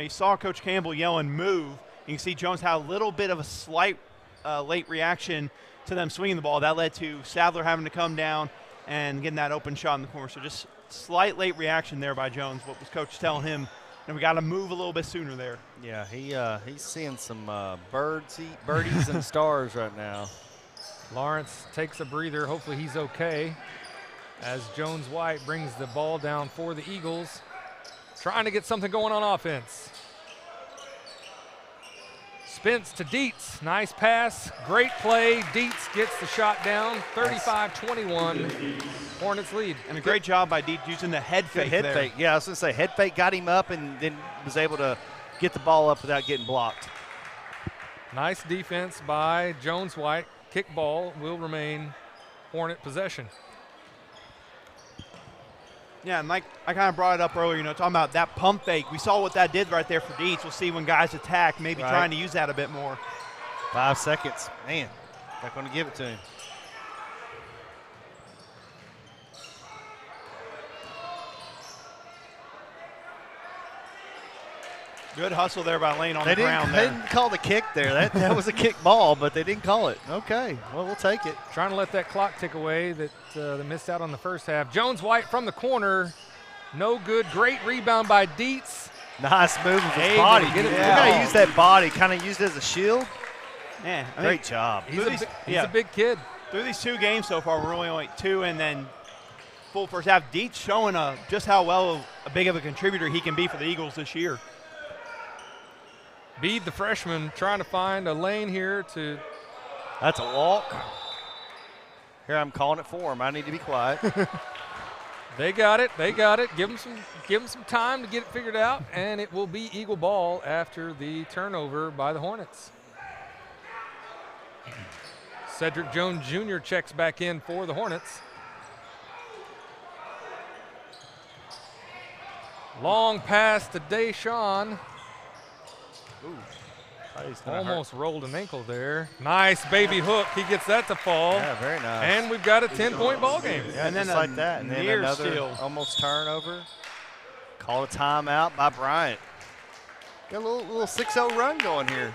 saw Coach Campbell yelling, move. You can see Jones had a little bit of a slight late reaction to them swinging the ball. That led to Sadler having to come down and getting that open shot in the corner. So just slight late reaction there by Jones. What was Coach telling him? And we got to move a little bit sooner there.
Yeah, he's seeing some birdies and stars right now.
Lawrence takes a breather. Hopefully he's okay. As Jones-White brings the ball down for the Eagles. Trying to get something going on offense. Spence to Dietz. Nice pass. Great play. Dietz gets the shot down. 35-21. Hornets lead.
And a great job by Dietz using the head fake there.
Fake. Yeah, I was going to say head fake got him up and then was able to get the ball up without getting blocked.
Nice defense by Jones-White. Kick ball will remain Hornet possession.
Yeah, and like I kind of brought it up earlier, talking about that pump fake. We saw what that did right there for Dietz. We'll see when guys attack, maybe trying to use that a bit more.
5 seconds. Man, not going to give it to him.
Good hustle there by Lane on the ground
there. They didn't call the kick there. That was a kick ball, but they didn't call it. Okay, well, we'll take it.
Trying to let that clock tick away that they missed out on the first half. Jones-White from the corner. No good. Great rebound by Dietz.
Nice move with his body. You got to use that body, kind of use it as a shield.
Man,
great job.
He's a big kid.
Through these 2 games so far, we're only 2 and then full first half. Dietz showing just how big of a contributor he can be for the Eagles this year.
Bede, the freshman, trying to find a lane here to.
That's a walk. Here I'm calling it for him. I need to be quiet.
They got it. They got it. Give them some time to get it figured out, and it will be Eagle ball after the turnover by the Hornets. Cedric Jones Jr. checks back in for the Hornets. Long pass to Deshaun. Almost rolled an ankle there. Nice baby hook. He gets that to fall.
Yeah, very nice.
And we've got a 10-point ball game.
Yeah, and then just like that. And then another almost turnover. Called a timeout by Bryant. Got a little 6-0 run going here.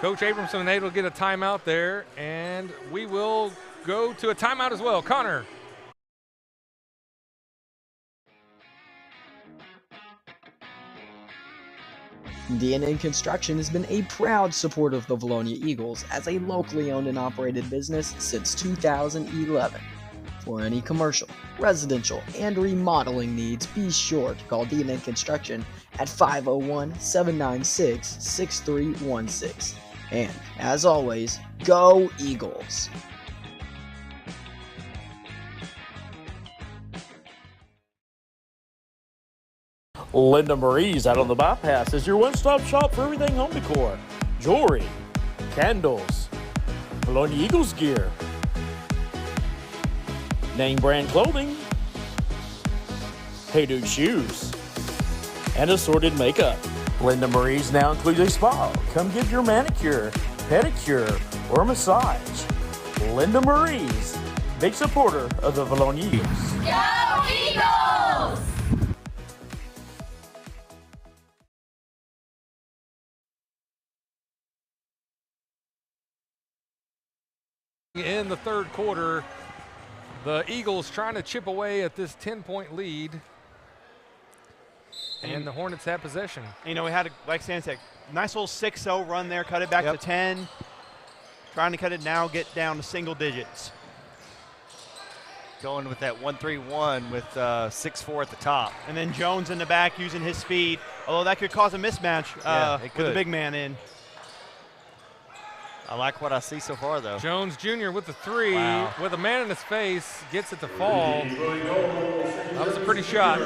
Coach Abramson able to get a timeout there, and we will go to a timeout as well. Connor.
DNA Construction has been a proud supporter of the Vilonia Eagles as a locally owned and operated business since 2011. For any commercial, residential, and remodeling needs, be sure to call DNA Construction at 501-796-6316. And, as always, go Eagles!
Linda Marie's out on the bypass is your one-stop shop for everything home decor, jewelry, candles, Vilonia Eagles gear, name brand clothing, Hey Dude shoes, and assorted makeup. Linda Marie's now includes a spa. Come get your manicure, pedicure, or massage. Linda Marie's, big supporter of the Vilonia Eagles.
Go Eagles!
In the third quarter, the Eagles trying to chip away at this 10-point lead, and the Hornets have possession.
You know, we had, like Stan said, nice little 6-0 run there, cut it back to 10. Trying to cut it now, get down to single digits.
Going with that 1-3-1 with 6-4 at the top.
And then Jones in the back using his speed, although that could cause a mismatch with the big man in.
I like what I see so far, though.
Jones Jr. with the three, with a man in his face, gets it to fall. That was a pretty shot.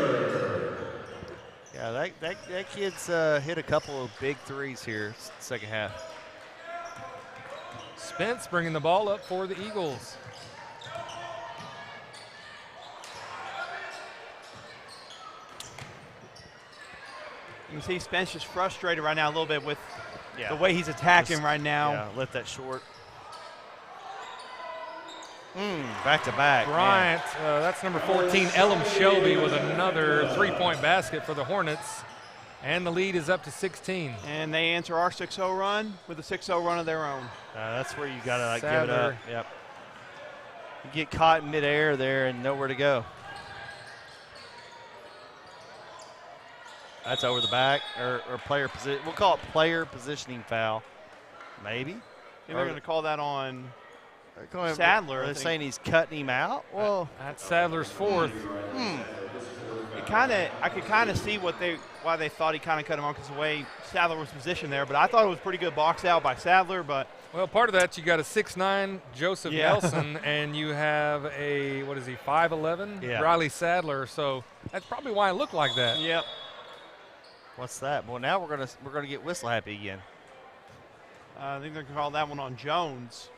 Yeah, that kid's hit a couple of big threes here second half.
Spence bringing the ball up for the Eagles.
You can see Spence just frustrated right now a little bit with the way he's attacking right now.
Yeah, let that short. Back to back.
Bryant, that's number 14, Elam Shelby, with another three-point basket for the Hornets. And the lead is up to 16.
And they answer our 6-0 run with a 6-0 run of their own.
That's where you got to give it up. Yep. You get caught in midair there and nowhere to go. That's over the back or player position. We'll call it player positioning foul, maybe.
They're going to call that on Sadler.
They're saying he's cutting him out. Well,
that's Sadler's fourth.
I could kind of see why they thought he kind of cut him off because the way Sadler was positioned there. But I thought it was pretty good box out by Sadler. But
well, part of that, you got a 6'9" Joseph Nelson, and you have a 5'11" Riley Sadler. So that's probably why it looked like that.
Yep.
What's that? Well, now we're gonna get whistle happy again.
I think they're gonna call that one on Jones.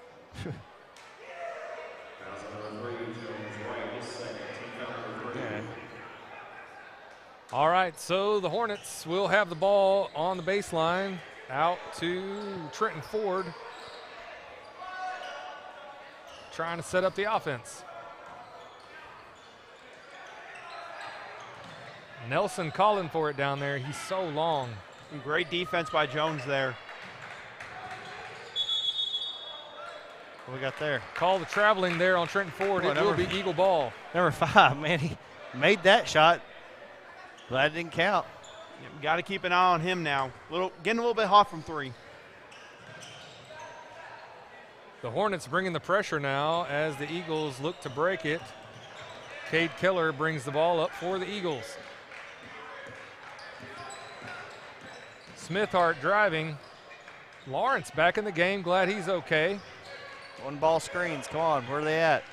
All right, so the Hornets will have the ball on the baseline, out to Trenton Ford, trying to set up the offense. Nelson calling for it down there. He's so long.
Some great defense by Jones there.
What we got there?
Call the traveling there on Trenton Ford. It will be Eagle ball.
Number 5, man, he made that shot. Glad it didn't count.
Got to keep an eye on him now. Getting a little bit hot from three.
The Hornets bringing the pressure now as the Eagles look to break it. Cade Keller brings the ball up for the Eagles. Smithhart driving. Lawrence back in the game. Glad he's okay.
One ball screens. Come on, where are they at?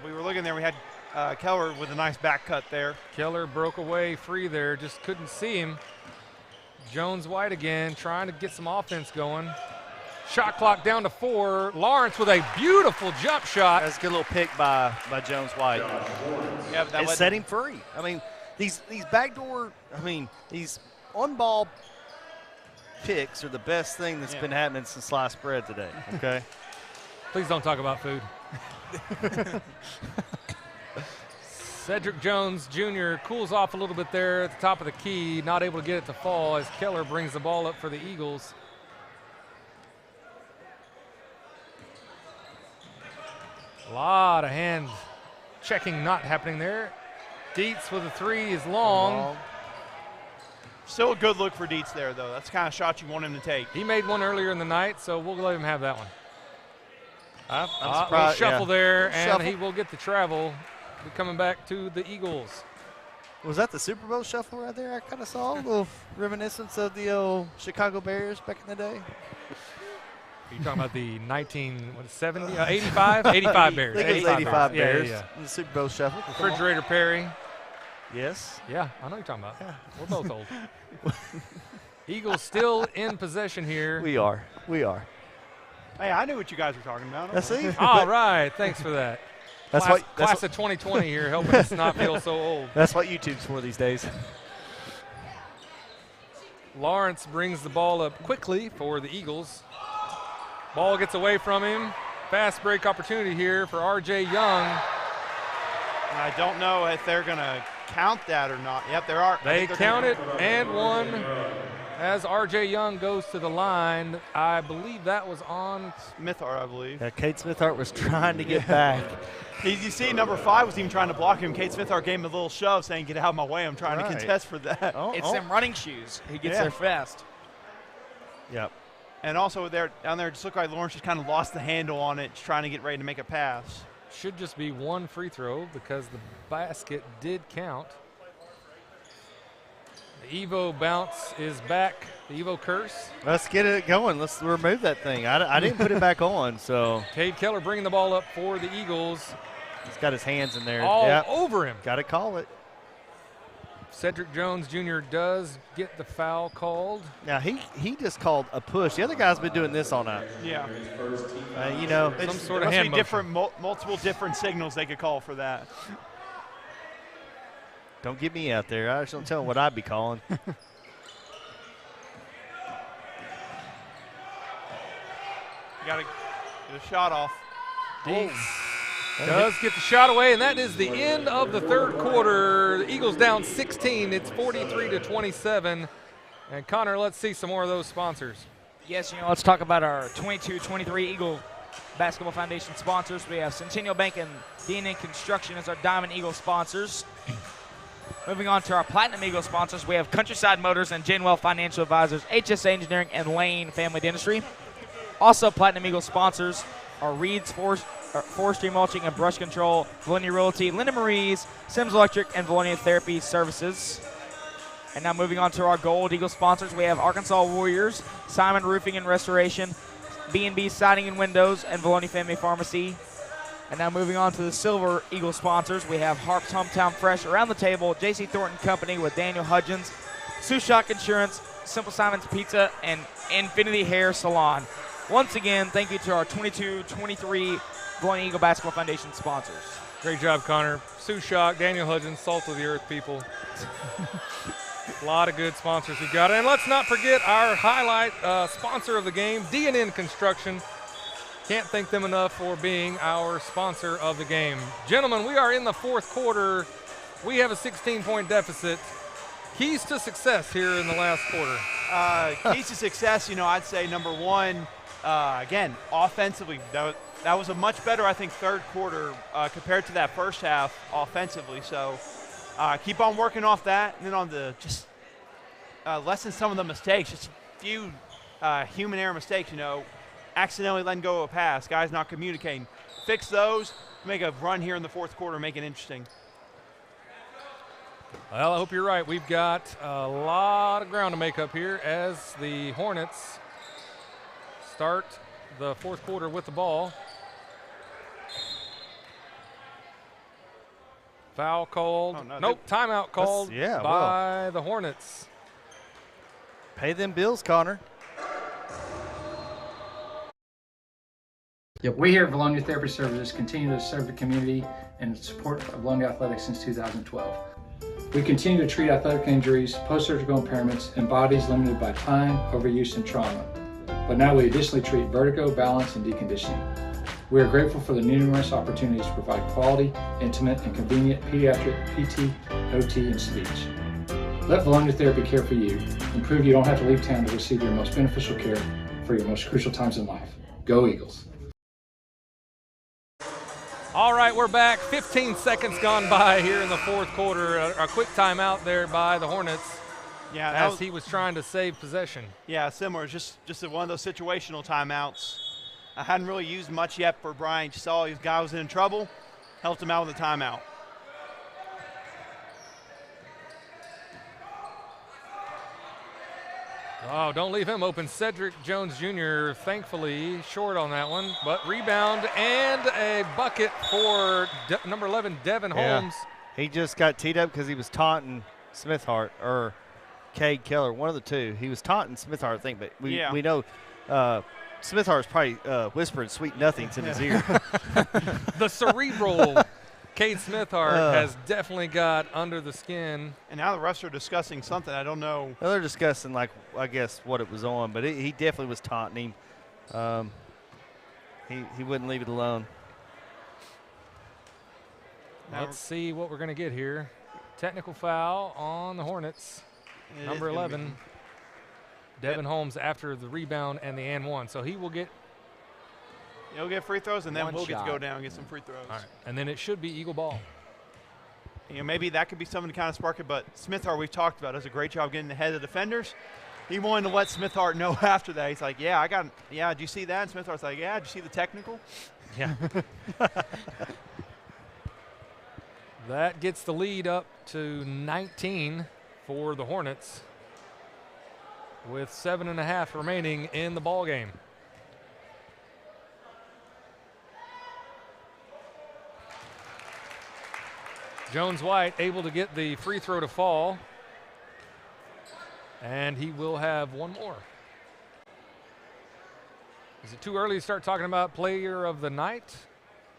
We were looking there. We had Keller with a nice back cut there.
Keller broke away free there, just couldn't see him. Jones-White again, trying to get some offense going. Shot clock down to 4. Lawrence with a beautiful jump shot.
That's a good little pick by Jones-White.
Yeah,
It set him free. I mean, these backdoor, these on-ball picks are the best thing that's been happening since sliced bread today, okay?
Please don't talk about food. Cedric Jones Jr. cools off a little bit there at the top of the key, not able to get it to fall as Keller brings the ball up for the Eagles. A lot of hand checking not happening there. Dietz with a 3 is long.
Still a good look for Dietz there, though. That's the kind of shot you want him to take.
He made one earlier in the night, so we'll let him have that one.
I'm surprised.
Shuffle there, and
Shuffle.
he will get the travel. Be coming back to the Eagles.
Was that the Super Bowl shuffle right there? I kind of saw a little reminiscence of the old Chicago Bears back in the day.
Are you talking about the 1970, 85? 85 Bears.
I think it was 85 Bears.
Yeah.
The Super Bowl shuffle.
Refrigerator Perry.
Yes.
Yeah, I know what you're talking about. Yeah. We're both old. Eagles still in possession here.
We are.
Hey, I knew what you guys were talking about.
I see.
All right, thanks for that. Class of 2020 here, helping us not feel so old.
That's what YouTube's for these days.
Lawrence brings the ball up quickly for the Eagles. Ball gets away from him. Fast break opportunity here for R.J. Young.
And I don't know if they're going to count that or not. Yep, there are.
They count it and one as R.J. Young goes to the line. I believe that was on
Smithart, I believe.
Yeah, Kate Smithart was trying to get back.
You see, number 5 was even trying to block him. Kate Smithart gave him a little shove saying, get out of my way. I'm trying to contest for that.
It's them running shoes. He gets there fast.
Yep.
And also down there, it just looked like Lawrence just kind of lost the handle on it, just trying to get ready to make a pass.
Should just be one free throw because the basket did count. The Evo bounce is back. The Evo curse.
Let's get it going. Let's remove that thing. I didn't put it back on, so.
Cade Keller bringing the ball up for the Eagles.
He's got his hands in there.
All over him.
Got to call it.
Cedric Jones Jr. does get the foul called.
Now, he just called a push. The other guy's been doing this all night.
Yeah.
Some sort of hand motion.
Multiple different signals they could call for that.
Don't get me out there. I just don't tell them what I'd be calling.
Got to get a shot off.
Does get the shot away, and that is the end of the third quarter. The Eagles down 16. It's 43-27. And Connor, let's see some more of those sponsors.
Yes, let's talk about our 22-23 Eagle Basketball Foundation sponsors. We have Centennial Bank and D&N Construction as our Diamond Eagle sponsors. Moving on to our Platinum Eagle sponsors, we have Countryside Motors and Janewell Financial Advisors, HSA Engineering, and Lane Family Dentistry. Also, Platinum Eagle sponsors are Reed's Forestry Mulching and Brush Control, Vilonia Realty, Linda Marie's, Sims Electric, and Vilonia Therapy Services. And now moving on to our Gold Eagle sponsors, we have Arkansas Warriors, Simon Roofing and Restoration, B&B Siding and Windows, and Vilonia Family Pharmacy. And now moving on to the Silver Eagle sponsors, we have Harp's Hometown Fresh, Around the Table, J.C. Thornton Company with Daniel Hudgens, Sushock Insurance, Simple Simon's Pizza, and Infinity Hair Salon. Once again, thank you to our 22-23 Vilonia Eagle Basketball Foundation sponsors.
Great job, Connor. Sushock, Daniel Hudgens, Salt of the Earth people. A lot of good sponsors we've got. And let's not forget our highlight sponsor of the game, D&N Construction. Can't thank them enough for being our sponsor of the game. Gentlemen, we are in the fourth quarter. We have a 16-point deficit. Keys to success here in the last quarter.
Keys to success, I'd say number one, again, offensively. That was a much better, I think, third quarter compared to that first half offensively. So keep on working off that. And then on the just lessen some of the mistakes, just a few human error mistakes, accidentally letting go of a pass, guys not communicating. Fix those, make a run here in the fourth quarter, make it interesting.
Well, I hope you're right. We've got a lot of ground to make up here as the Hornets start the fourth quarter with the ball. Foul called.
Oh, no,
nope, timeout called by the Hornets.
Pay them bills, Connor.
We here at Vilonia Therapy Services continue to serve the community and support of Vilonia Athletics since 2012. We continue to treat athletic injuries, post-surgical impairments, and bodies limited by time, overuse, and trauma. But now we additionally treat vertigo, balance, and deconditioning. We are grateful for the numerous opportunities to provide quality, intimate, and convenient pediatric PT, OT, and speech. Let Vilonia Therapy care for you and prove you don't have to leave town to receive your most beneficial care for your most crucial times in life. Go Eagles.
All right, we're back. 15 seconds gone by here in the fourth quarter. A quick timeout there by the Hornets.
Yeah,
as he was trying to save possession.
Yeah, similar. Just one of those situational timeouts. I hadn't really used much yet for Bryant. You saw his guy was in trouble, helped him out with a timeout.
Oh, don't leave him open. Cedric Jones Jr. thankfully short on that one, but rebound and a bucket for number 11, Devin Holmes.
He just got teed up because he was taunting Smithhart or Cade Keller, one of the two. He was taunting Smithhart, I think, but we know Smithhart's probably whispering sweet nothings in his ear.
The cerebral Cade Smithhart has definitely got under the skin.
And now the refs are discussing something. I don't know.
Well, they're discussing, like, I guess, what it was on, but he definitely was taunting him. He wouldn't leave it alone.
Let's see what we're going to get here. Technical foul on the Hornets. Number 11, Devin Holmes, after the rebound and the and one. So he will get.
He'll get free throws, and then we'll get to go down and get some free throws.
All right. And then it should be Eagle ball.
You know, maybe that could be something to kind of spark it, but Smithhart, we've talked about, does a great job getting ahead of the defenders. He wanted to let Smithhart know after that. He's like, did you see that? And Smithhart's like, yeah, did you see the technical?
Yeah. That gets the lead up to 19 for the Hornets with 7.5 remaining in the ball game. Jones White able to get the free throw to fall, and he will have one more. Is it too early to start talking about player of the night?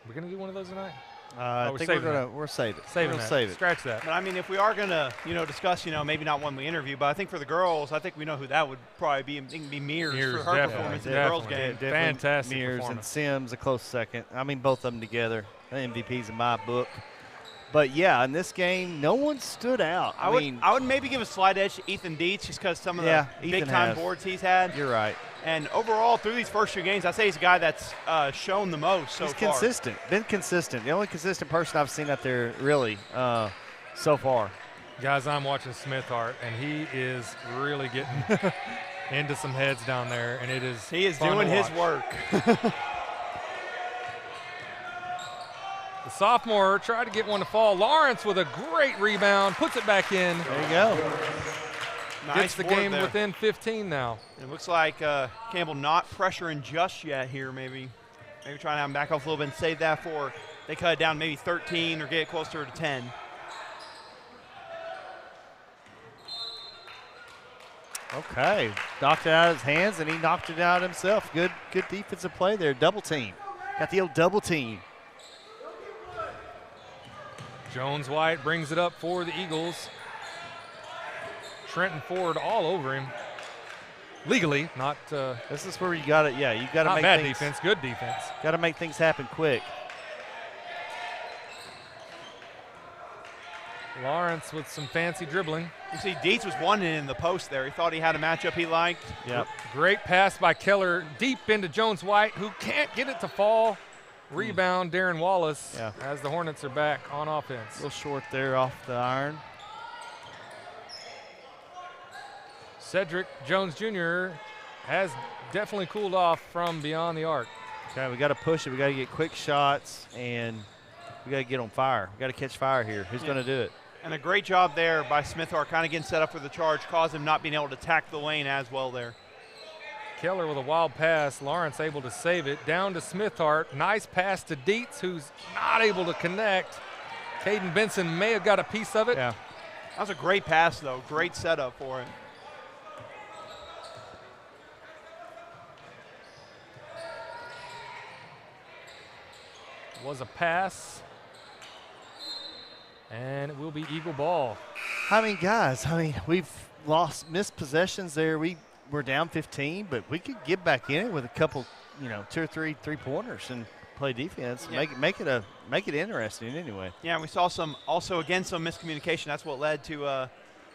We're going to do one of those tonight?
I think we're saving it.
Save it. Scratch that.
But I mean, if we are going to, discuss, maybe not one we interview, but I think for the girls, I think we know who that would probably be. I think it'd be Mears for her performance in the girls' game.
Fantastic
Mears
performance.
and Sims a close second. I mean, both of them together. The MVPs in my book. But yeah, in this game, no one stood out.
I would maybe give a slight edge to Ethan Dietz just because some of the big-time boards he's had.
You're right.
And overall, through these first 2 games, I'd say he's a guy that's shown the most so far.
He's consistent, been consistent. The only consistent person I've seen out there, really, so far.
Guys, I'm watching Smithhart, and he is really getting into some heads down there, and it is
He is doing his work.
The sophomore tried to get one to fall. Lawrence with a great rebound, puts it back in.
There you go.
Gets the game within 15 now.
It looks like Campbell not pressuring just yet here, maybe trying to have him back off a little bit and save that for they cut it down maybe 13 or get it closer to 10.
Okay, knocked it out of his hands, and he knocked it out himself. Good defensive play there. Double team. Got the old double team.
Jones White brings it up for the Eagles. Trenton Ford all over him. Legally, not.
This is where you got it. Yeah, you got to make
bad
things,
defense, good defense.
Got to make things happen quick.
Lawrence with some fancy dribbling.
You see, Dietz was wanting in the post there. He thought he had a matchup he liked.
Yep.
Great pass by Keller deep into Jones White, who can't get it to fall. Rebound, Darren Wallace, as the Hornets are back on offense.
A little short there off the iron.
Cedric Jones Jr. has definitely cooled off from beyond the arc.
Okay, we got to push it. We got to get quick shots, and we got to get on fire. We got to catch fire here. Who's going to do it?
And a great job there by Smithhart, kind of getting set up for the charge, caused him not being able to attack the lane as well there.
Keller with a wild pass. Lawrence able to save it. Down to Smithhart. Nice pass to Dietz, who's not able to connect. Caden Benson may have got a piece of it.
Yeah. That was a great pass, though. Great setup for it.
Was a pass. And it will be Eagle ball.
I mean, guys, we've missed possessions there. We're down 15, but we could get back in it with a couple, 2 or 3 3-pointers and play defense.
Yeah.
Make it interesting anyway.
Yeah, and we saw some miscommunication. That's what led to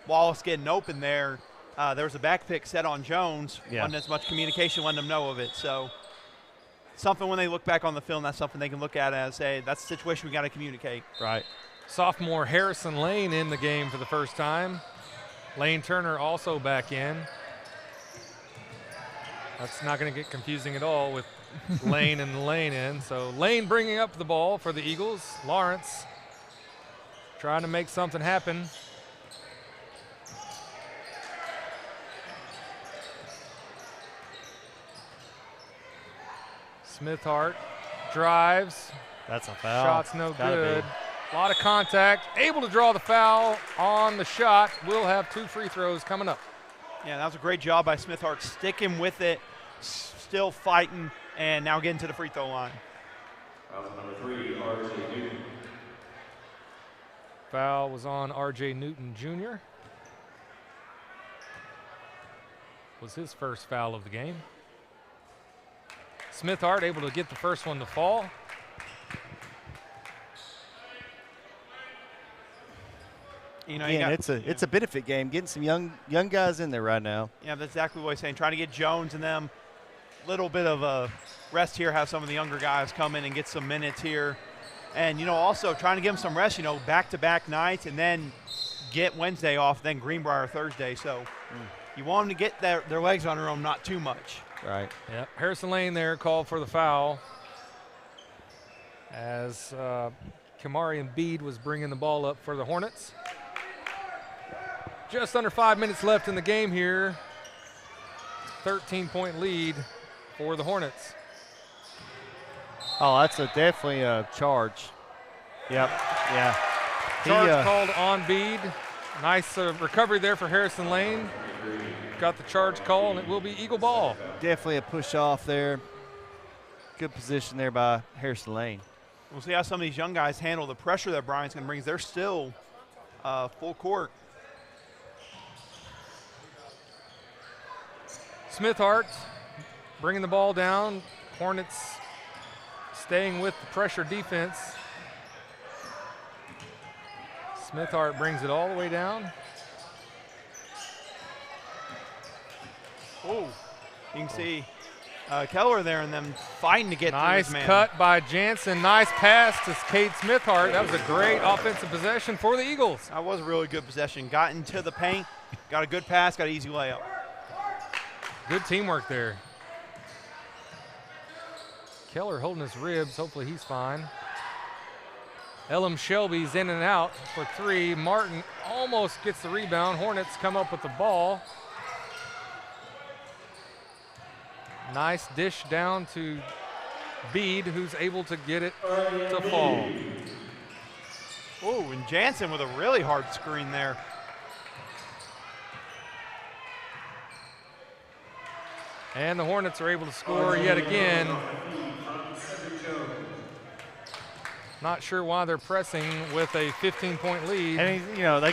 Wallace getting open there. There was a back pick set on Jones.
Yeah.
Wasn't as much communication letting them know of it. So something when they look back on the film, that's something they can look at as, hey, that's a situation we got to communicate.
Right.
Sophomore Harrison Lane in the game for the first time. Lane Turner also back in. That's not going to get confusing at all with Lane and Lane in. So Lane bringing up the ball for the Eagles. Lawrence trying to make something happen. Smithhart drives.
That's a foul.
Shot's no good. A lot of contact. Able to draw the foul on the shot. We'll have 2 free throws coming up.
Yeah, that was a great job by Smithhart, sticking with it, still fighting, and now getting to the free throw line.
Foul number 3, R.J. Newton.
Foul was on R.J. Newton Jr. Was his first foul of the game. Smithhart able to get the first one to fall.
It's a benefit game. Getting some young guys in there right now.
Yeah, that's exactly what he's saying. Trying to get Jones and them a little bit of a rest here, have some of the younger guys come in and get some minutes here. And, also trying to give them some rest, back-to-back nights, and then get Wednesday off, then Greenbrier Thursday. So you want them to get their legs under them, not too much.
Right.
Yep. Harrison Lane there called for the foul as Kamarian Bede was bringing the ball up for the Hornets. Just under 5 minutes left in the game here. 13-point lead for the Hornets.
Oh, that's definitely a charge. Yep, yeah.
Charge called on Bede. Nice recovery there for Harrison Lane. Got the charge call, and it will be Eagle ball.
Definitely a push off there. Good position there by Harrison Lane.
We'll see how some of these young guys handle the pressure that Bryant's going to bring. They're still full court.
Smithhart bringing the ball down. Hornets staying with the pressure defense. Smithhart brings it all the way down.
Oh, you can see Keller there and them fighting to get to his man.
Nice cut by Jansen. Nice pass to Cade Smithhart. That was a great offensive possession for the Eagles.
That was a really good possession. Got into the paint, got a good pass, got an easy layup.
Good teamwork there. Keller holding his ribs. Hopefully he's fine. Elam Shelby's in and out for 3. Martin almost gets the rebound. Hornets come up with the ball. Nice dish down to Bede, who's able to get it to fall.
Oh, and Jansen with a really hard screen there.
And the Hornets are able to score yet again. Not sure why they're pressing with a 15-point lead.
And they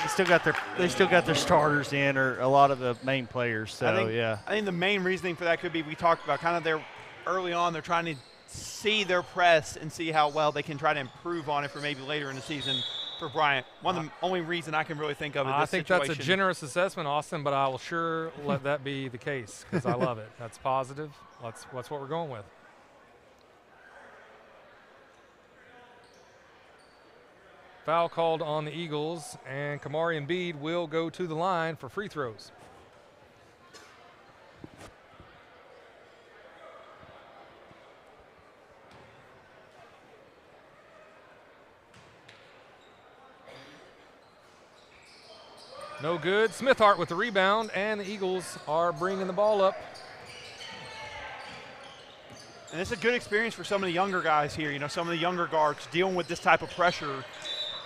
still got their starters in, or a lot of the main players. So
I think the main reasoning for that could be we talked about kind of their early on. They're trying to see their press and see how well they can try to improve on it for maybe later in the season for Bryant. One of the only reason I can really think of is this situation.
I think that's a generous assessment, Austin, but I will sure let that be the case because I love it. That's positive. That's what we're going with. Foul called on the Eagles, and Kamarian Bede will go to the line for free throws. No good. Smithhart with the rebound, and the Eagles are bringing the ball up.
And it's a good experience for some of the younger guys here, some of the younger guards dealing with this type of pressure.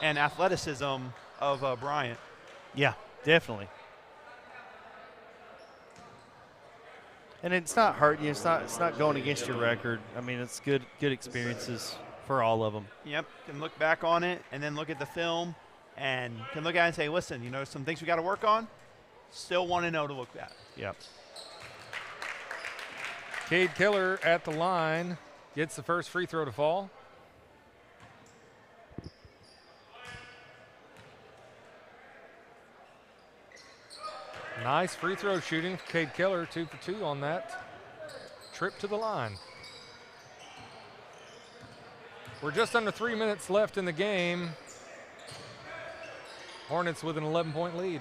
and athleticism of Bryant.
Yeah, definitely. And it's not hurting you. It's not going against your record. I mean, it's good experiences for all of them.
Yep, can look back on it and then look at the film and can look at it and say, listen, you know, some things we got to work on. Still want to know to look at.
Yep.
Cade Keller at the line gets the first free throw to fall. Nice free throw shooting for Cade Keller, 2 for 2 on that trip to the line. We're just under 3 minutes left in the game. Hornets with an 11-point lead.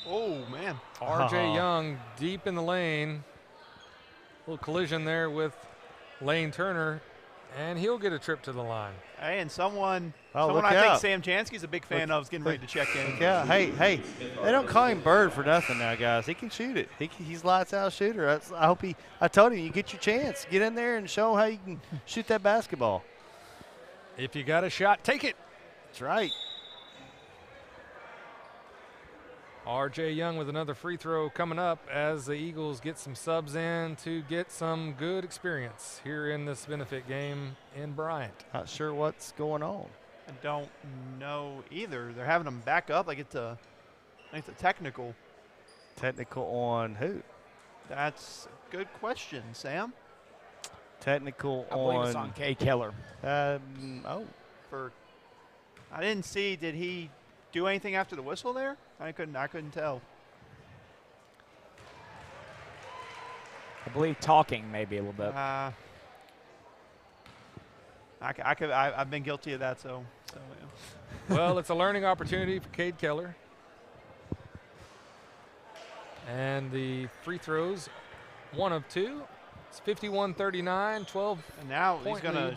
Oh, man.
R.J. Young deep in the lane. Little collision there with Lane Turner, and he'll get a trip to the line.
Hey, and someone
look
I
out.
think Sam Jansky's a big fan of is getting ready to check in.
Yeah, hey, they don't call him Bird for nothing now, guys. He can shoot it. He's lights out shooter. I told him, you get your chance. Get in there and show him how you can shoot that basketball.
If you got a shot, take it.
That's right.
R.J. Young with another free throw coming up as the Eagles get some subs in to get some good experience here in this benefit game in Bryant.
Not sure what's going on.
I don't know either. They're having them back up like it's a technical.
Technical on who?
That's a good question, Sam.
Technical
I believe it's on Cade Keller.
I didn't see. Did he do anything after the whistle there? I couldn't tell.
I believe talking maybe a little bit.
I've been guilty of that, so yeah.
Well, it's a learning opportunity for Cade Keller. And the free throws, 1 of 2. It's 51-39, 12.
And now he's going to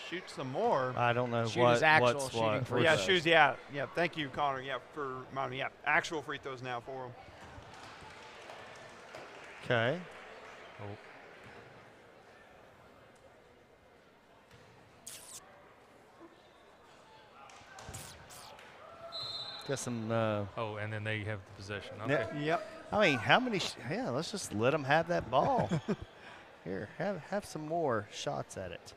shoot some more.
I don't know
Shoot his actual shooting free
Yeah,
throws.
shoes. Yeah. Thank you, Connor. Yeah, for reminding me. Yeah, actual free throws now for him.
Okay. Got some.
And then they have the possession. Okay.
Yep.
I mean, how many? Let's just let them have that ball. Here, have some more shots at it.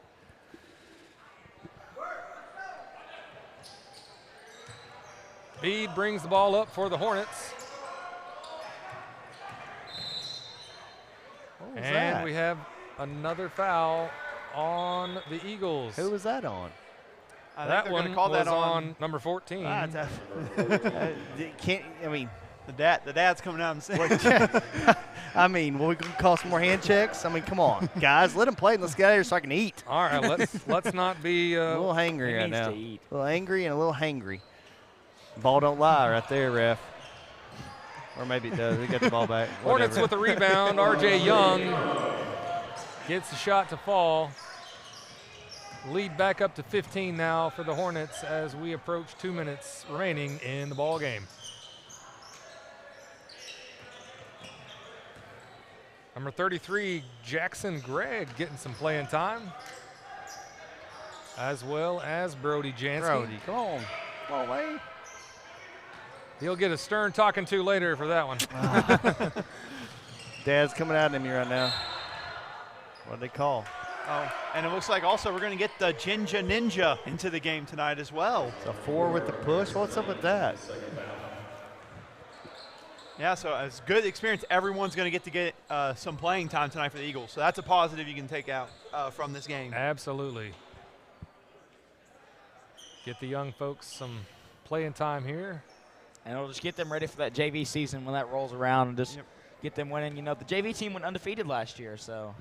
Bede brings the ball up for the Hornets.
What was
And
that?
we have another foul on the Eagles.
Who was that on?
I
That
think they're
one
gonna call
was
that
on number 14.
The dad's coming out and saying.
I mean, we can call some more hand checks. I mean, come on, guys, let him play and let's get out of here so I can eat.
All right, let's not be
a little hangry right now.
to eat.
A little angry and a little hangry. Ball don't lie right there, ref. Or maybe it does. We got the ball back.
Hornets with the rebound. R.J. Young gets the shot to fall. Lead back up to 15 now for the Hornets as we approach 2 minutes remaining in the ball game. Number 33, Jackson Gregg, getting some playing time, as well as Brody Jansky.
Brody, come on. Come on, Wayne.
He'll get a stern talking to later for that one.
Dad's coming out at me right now. What do they call?
Oh, and it looks like also we're going to get the Jinja Ninja into the game tonight as well.
It's a 4 with the push. What's up with that?
Yeah, so it's a good experience. Everyone's going to get some playing time tonight for the Eagles. So that's a positive you can take out from this game.
Absolutely. Get the young folks some playing time here.
And it'll just get them ready for that JV season when that rolls around and just get them winning. You know, the JV team went undefeated last year, so.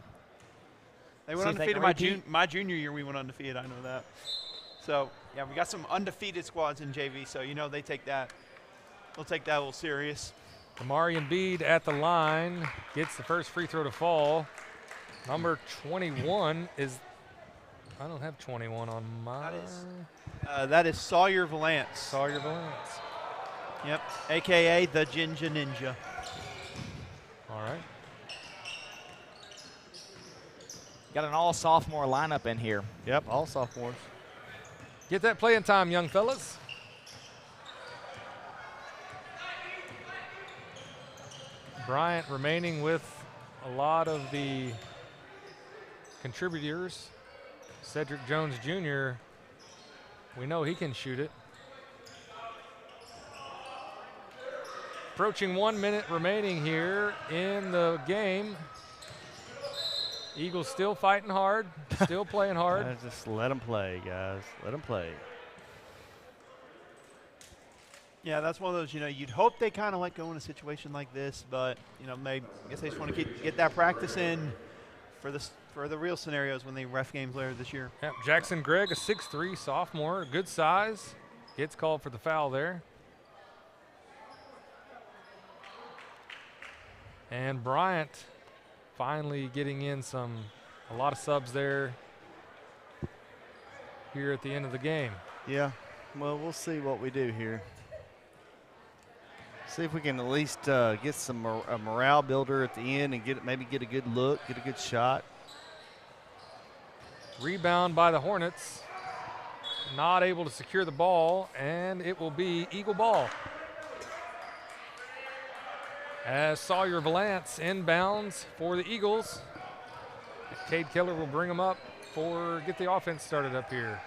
They went undefeated my junior year. We went undefeated. I know that. So, yeah, we got some undefeated squads in JV, so, you know, they take that. They'll take that a little serious.
Kamarian Bede at the line gets the first free throw to fall. Number 21 is, I don't have 21 on mine.
That is Sawyer Valance.
Sawyer Valance.
Yep, a.k.a. the Jinja Ninja.
All right.
Got an all sophomore lineup in here.
Yep, all sophomores.
Get that playing time, young fellas. Bryant remaining with a lot of the contributors. Cedric Jones Jr., we know he can shoot it. Approaching 1 minute remaining here in the game. Eagles still fighting hard, still playing hard.
Just let them play, guys. Let them play.
Yeah, that's one of those, you'd hope they kind of let go in a situation like this, but, maybe I guess they just want to get that practice in for the real scenarios when they ref games later this year.
Yep, Jackson Gregg, a 6'3", sophomore, good size. Gets called for the foul there. And Bryant finally getting in a lot of subs there here at the end of the game.
Yeah, well, we'll see what we do here. See if we can at least get a morale builder at the end and maybe get a good look, get a good shot.
Rebound by the Hornets. Not able to secure the ball, and it will be Eagle ball. As Sawyer Valance inbounds for the Eagles. Cade Keller will bring them up get the offense started up here.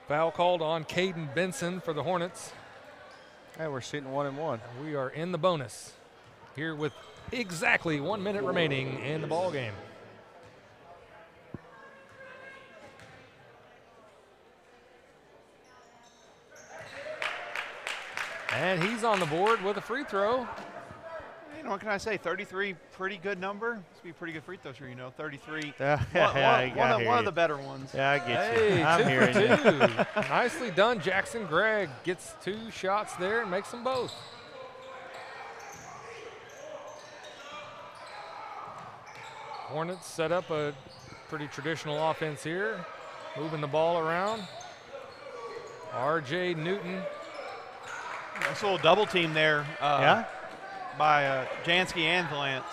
Foul called on Caden Benson for the Hornets.
Hey, we're shooting 1 and 1.
And we are in the bonus here with exactly 1 minute remaining in the ball game. And he's on the board with a free throw.
What can I say? 33, pretty good number. This would be a pretty good free throw, sure, 33. One of the better ones.
Yeah, I get
you.
Hey, I'm hearing
you. Nicely done. Jackson Gregg gets 2 shots there and makes them both. Hornets set up a pretty traditional offense here, moving the ball around. R.J. Newton.
Nice little double team there.
Yeah.
By Jansky and Valance.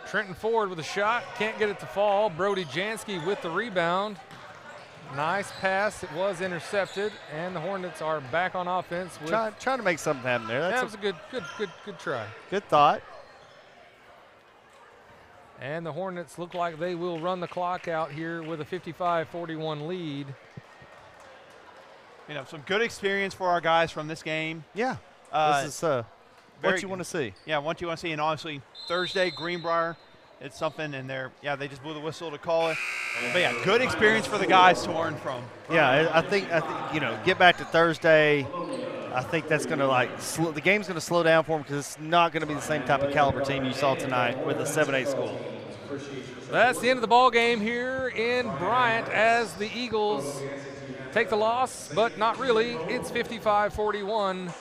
Trenton Ford with a shot, can't get it to fall. Brody Jansky with the rebound. Nice pass, it was intercepted, and the Hornets are back on offense.
Trying to make something happen there.
That was a good try.
Good thought.
And the Hornets look like they will run the clock out here with a 55-41 lead.
Some good experience for our guys from this game.
Yeah, this is what you want to see.
Yeah, what you want to see. And obviously Thursday, Greenbrier, it's something. And they just blew the whistle to call it. But yeah, good experience for the guys to learn from.
Yeah, I think get back to Thursday. I think that's going to the game's going to slow down for them because it's not going to be the same type of caliber team you saw tonight with a 7-8 school.
That's the end of the ball game here in Bryant as the Eagles take the loss, but not really. It's 55-41.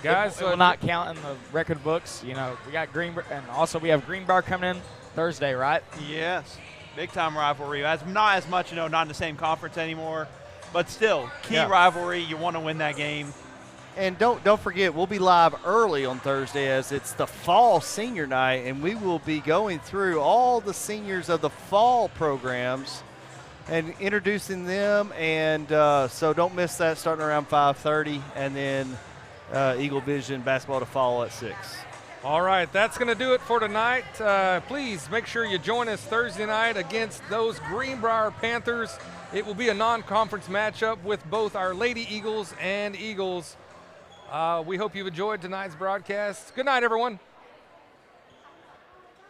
Guys,
we're not counting the record books. We got Greenbrier, and also we have Greenbrier coming in Thursday, right?
Yes, big time rivalry. Not as much, not in the same conference anymore, but still key rivalry. You want to win that game.
And don't forget, we'll be live early on Thursday as it's the fall senior night, and we will be going through all the seniors of the fall programs and introducing them, and so don't miss that, starting around 5:30, and then Eagle Vision basketball to follow at 6.
All right, that's going to do it for tonight. Please make sure you join us Thursday night against those Greenbrier Panthers. It will be a non-conference matchup with both our Lady Eagles and Eagles. We hope you've enjoyed tonight's broadcast. Good night, everyone.